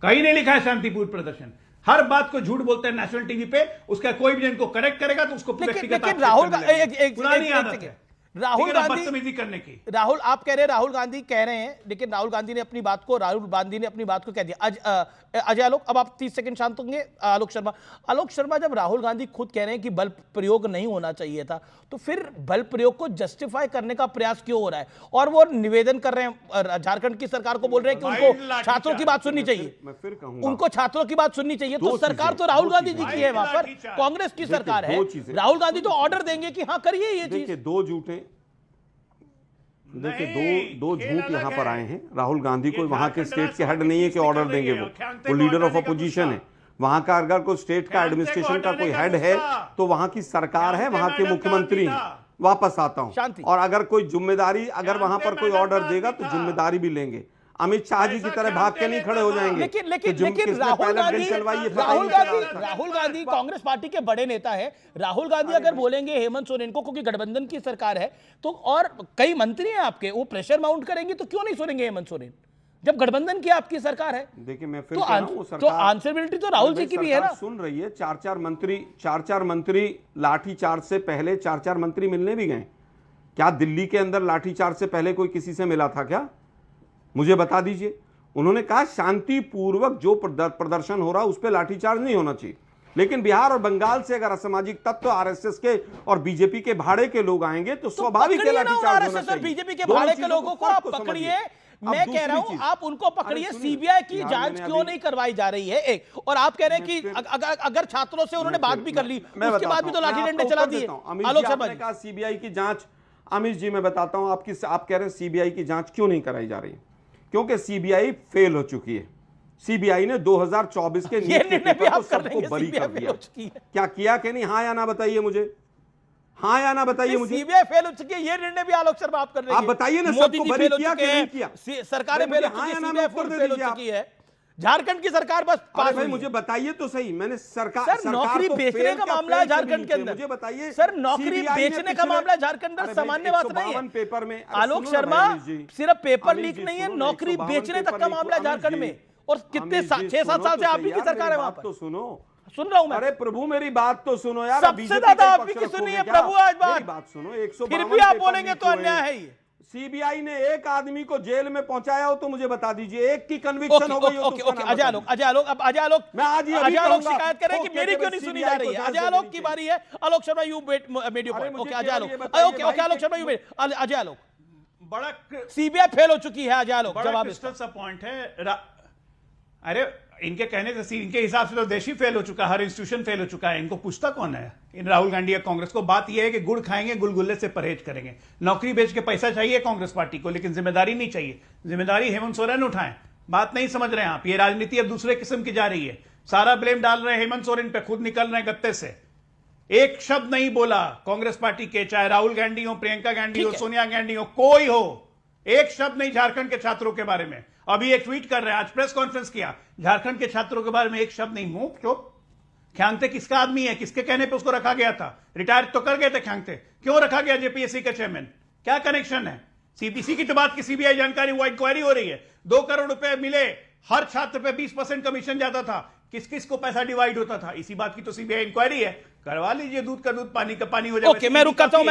कहीं नहीं लिखा है शांतिपूर्ण प्रदर्शन। हर बात को झूठ बोलते हैं नेशनल टीवी पे, उसका कोई भी इनको करेक्ट करेगा तो उसको व्यक्तिगत लेकिन राहुल पुरानी आदत है राहुल गांधी बदतमीजी करने की। राहुल, आप कह रहे हैं, राहुल गांधी कह रहे हैं, लेकिन राहुल गांधी ने अपनी बात को कह दिया। अजय आलोक, अब आप 30 सेकंड शांत होंगे। आलोक शर्मा, जब राहुल गांधी खुद कह रहे हैं कि बल प्रयोग नहीं होना चाहिए था, तो फिर बल प्रयोग को जस्टिफाई करने का प्रयास क्यों हो रहा है? और वो निवेदन कर रहे हैं, झारखंड की सरकार को बोल रहे हैं कि उनको छात्रों की बात सुननी चाहिए, मैं फिर कहूंगा, उनको छात्रों की बात सुननी चाहिए। तो सरकार तो राहुल गांधी जी की है, वहां पर कांग्रेस की सरकार है। राहुल गांधी तो ऑर्डर देंगे कि हाँ करिए ये चीज। दो झूठे, देखिए दो झूठ यहाँ पर आए हैं। राहुल गांधी कोई वहां के स्टेट के हेड नहीं है कि ऑर्डर देंगे, वो लीडर ऑफ अपोजिशन है। वहां का अगर कोई स्टेट का एडमिनिस्ट्रेशन का कोई हेड है तो वहां की सरकार है, वहां के मुख्यमंत्री हैं। वापस आता हूं, और अगर कोई जिम्मेदारी, अगर वहां पर कोई ऑर्डर देगा तो जिम्मेदारी भी लेंगे। अमित शाह जी की तरह भाग के नहीं खड़े हो जाएंगे। लेकिन राहुल गांधी कांग्रेस पार्टी के बड़े नेता है। राहुल गांधी अगर बोलेंगे हेमंत सोरेन को, क्योंकि गठबंधन की सरकार है, तो और कई मंत्री हैं आपके, वो प्रेशर माउंट करेंगे, तो क्यों नहीं सुनेंगे हेमंत सोरेन जब गठबंधन की आपकी सरकार है? देखिए मैं फिर तो आंसरेबिलिटी तो राहुल जी की भी है ना। सुन रही है, चार मंत्री लाठीचार्ज से पहले 4 मंत्री मिलने भी गए। क्या दिल्ली के अंदर लाठीचार्ज से पहले कोई किसी से मिला था क्या? मुझे बता दीजिए। उन्होंने कहा शांतिपूर्वक जो प्रदर्शन हो रहा है उस पर लाठीचार्ज नहीं होना चाहिए, लेकिन बिहार और बंगाल से अगर असामाजिक तत्व आरएसएस के और बीजेपी के भाड़े के लोग आएंगे तो स्वाभाविक है लाठीचार्ज होना चाहिए। बीजेपी के भाड़े के लोगों को आप पकड़िए, मैं कह रहा हूं आप उनको पकड़िए। सीबीआई की जांच क्यों नहीं करवाई जा रही है? एक, और आप कह रहे हैं कि अगर छात्रों से उन्होंने बात भी कर ली, उसके बाद भी तो लाठी डंडे चला दिए। आलोक शर्मा जी, कहा सीबीआई की जांच, अमित जी मैं बताता हूं आप कह रहे हैं सीबीआई की जांच क्यों नहीं कराई जा रही? क्योंकि सीबीआई फेल हो चुकी है। सीबीआई ने 2024 के नीट के पेपर को सबको बरी कर दिया। क्या किया कि नहीं? हाँ या ना बताइए मुझे, हाँ या ना बताइए मुझे। सीबीआई फेल हो चुकी है, ये निर्णय भी आलोक शर्मा आप कर रहे हैं। आप बताइए ना, सबको बरी किया कि नहीं किया? सरकारें फेल हो चुकी है, सीबीआई फेल हो चुकी है। झारखंड की सरकार बस पास भाई मुझे बताइए तो सही। मैंने सरकार नौकरी बेचने का मामला है झारखंड के अंदर। मुझे बताइए सर, नौकरी बेचने का मामला झारखंड अंदर सामान्य बात नहीं है। पेपर में आलोक शर्मा, सिर्फ पेपर लीक नहीं है, नौकरी बेचने तक का मामला है झारखंड में। और कितने 6-7 साल से आप ही की सरकार है वहां पर। तो सुन रहा हूं मैं। अरे प्रभु मेरी बात तो सुनो यार। सबसे ज्यादा आप ही की सुनी है प्रभु आज बात सुनो। फिर भी आप बोलेंगे तो अन्याय है ये। सीबीआई ने एक आदमी को जेल में पहुंचाया हो तो मुझे बता दीजिए, एक की कन्विक्शन हो गई हो तो अजय आलोक मैं आज शिकायत करें कि मेरी क्यों नहीं सुनी जा रही है? अजय आलोक की बारी है। Alok Sharma you made your point. Okay Ajay Alok, बड़ा सीबीआई फेल हो चुकी है। अजय आलोक जवाब क्रिस्टल सा पॉइंट है। अरे इनके कहने से, इनके हिसाब से तो देश ही फेल हो चुका है, हर इंस्टीट्यूशन फेल हो चुका है। इनको पूछता कौन है? इन राहुल गांधी या कांग्रेस को बात यह है कि गुड़ खाएंगे, गुलगुल्ले से परहेज करेंगे। नौकरी बेच के पैसा चाहिए कांग्रेस पार्टी को, लेकिन जिम्मेदारी नहीं चाहिए। जिम्मेदारी हेमंत सोरेन उठाएं। बात नहीं समझ रहे हैं आप। ये राजनीति अब दूसरे किस्म की जा रही है। सारा ब्लेम डाल रहे हैं हेमंत सोरेन पे, खुद निकल रहे हैं गत्ते से। एक शब्द नहीं बोला कांग्रेस पार्टी के, चाहे राहुल गांधी हो, प्रियंका गांधी हो, सोनिया गांधी हो, कोई हो, एक शब्द नहीं झारखंड के छात्रों के बारे में। अभी एक ट्वीट कर रहे हैं, आज प्रेस कॉन्फ्रेंस किया, झारखंड के छात्रों के बारे में एक शब्द नहीं। मुंह चुप। ख्यांगते किसका आदमी है? किसके कहने पे उसको रखा गया था? रिटायर तो कर गए थे ख्यांगते, क्यों रखा गया जेपीएससी का चेयरमैन? क्या कनेक्शन है? सीपीसी की तो बात की सीबीआई जानकारी, वो इंक्वायरी हो रही है। 2 करोड़ रुपए मिले, हर छात्र पे 20% कमीशन जाता था। किस किस को पैसा डिवाइड होता था, इसी बात की तो सीबीआई इंक्वायरी है, करवा लीजिए। दूध का दूध पानी का पानी हो जाए। ओके, मैं रुक करता हूं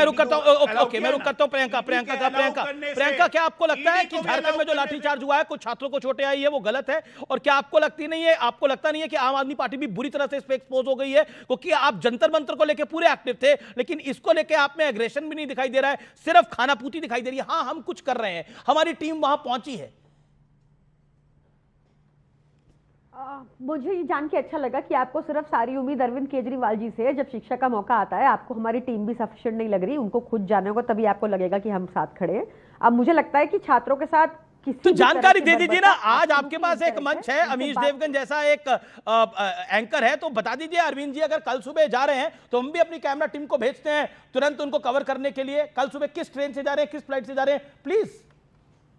प्रियंका, क्या आपको लगता है कि झारखंड में जो लाठीचार्ज हुआ है, कुछ छात्रों को चोटें आई है, वो गलत है? और क्या आपको लगता नहीं है कि आम आदमी पार्टी भी बुरी तरह से इस पे एक्सपोज हो गई है? क्योंकि आप जंतर मंतर को लेकर पूरे एक्टिव थे, लेकिन इसको लेकर आप में एग्रेशन भी नहीं दिखाई दे रहा है, सिर्फ खानापूर्ति दिखाई दे रही है। हाँ, हम कुछ कर रहे हैं, हमारी टीम वहां पहुंची है। मुझे ये जान के अच्छा लगा कि आपको सिर्फ सारी उम्मीद अरविंद केजरीवाल जी से है। जब शिक्षा का मौका आता है, आपको हमारी टीम भी सफिशिएंट नहीं लग रही, उनको खुद जाने होगा, तभी आपको लगेगा कि हम साथ खड़े हैं। अब मुझे लगता है कि छात्रों के साथ तो जानकारी दे दीजिए ना, आज आपके पास एक मंच है, अमीश देवगन जैसा एक एंकर है, तो बता दीजिए अरविंद जी, अगर कल सुबह जा रहे हैं तो हम भी अपनी कैमरा टीम को भेजते हैं तुरंत उनको कवर करने के लिए। कल सुबह किस ट्रेन से जा रहे हैं, किस फ्लाइट से जा रहे हैं, please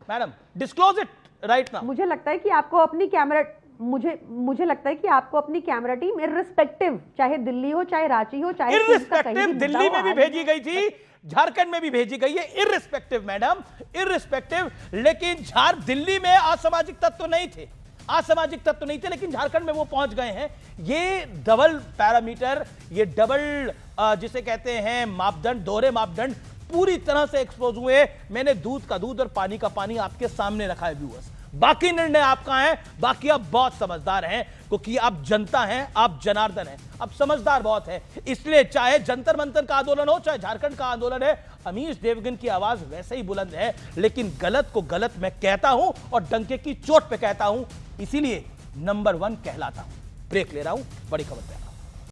madam disclose it right now. मुझे लगता है कि आपको अपनी कैमरा मुझे लगता है कि आपको अपनी कैमरा टीम इर्रिस्पेक्टिव, चाहे दिल्ली हो, चाहे रांची हो, चाहे इर्रिस्पेक्टिव, दिल्ली में भी भेजी गई थी, झारखंड में भी भेजी गई है, इर्रिस्पेक्टिव मैडम, इर्रिस्पेक्टिव। लेकिन दिल्ली में असामाजिक तत्व नहीं थे, लेकिन झारखंड में वो पहुंच गए हैं। ये डबल पैरामीटर, ये डबल जिसे कहते हैं मापदंड, दोहरे मापदंड पूरी तरह से एक्सपोज हुए। मैंने दूध का दूध और पानी का पानी आपके सामने रखा है व्यूअर्स। बाकी निर्णय आपका है, बाकी आप बहुत समझदार हैं, क्योंकि आप जनता हैं, आप जनार्दन हैं, आप समझदार बहुत है। इसलिए चाहे जंतर मंतर का आंदोलन हो, चाहे झारखंड का आंदोलन है, अमीश देवगन की आवाज वैसे ही बुलंद है। लेकिन गलत को गलत मैं कहता हूं और डंके की चोट पे कहता हूं, इसीलिए नंबर 1 कहलाता हूं। ब्रेक ले रहा हूं, बड़ी खबर पे।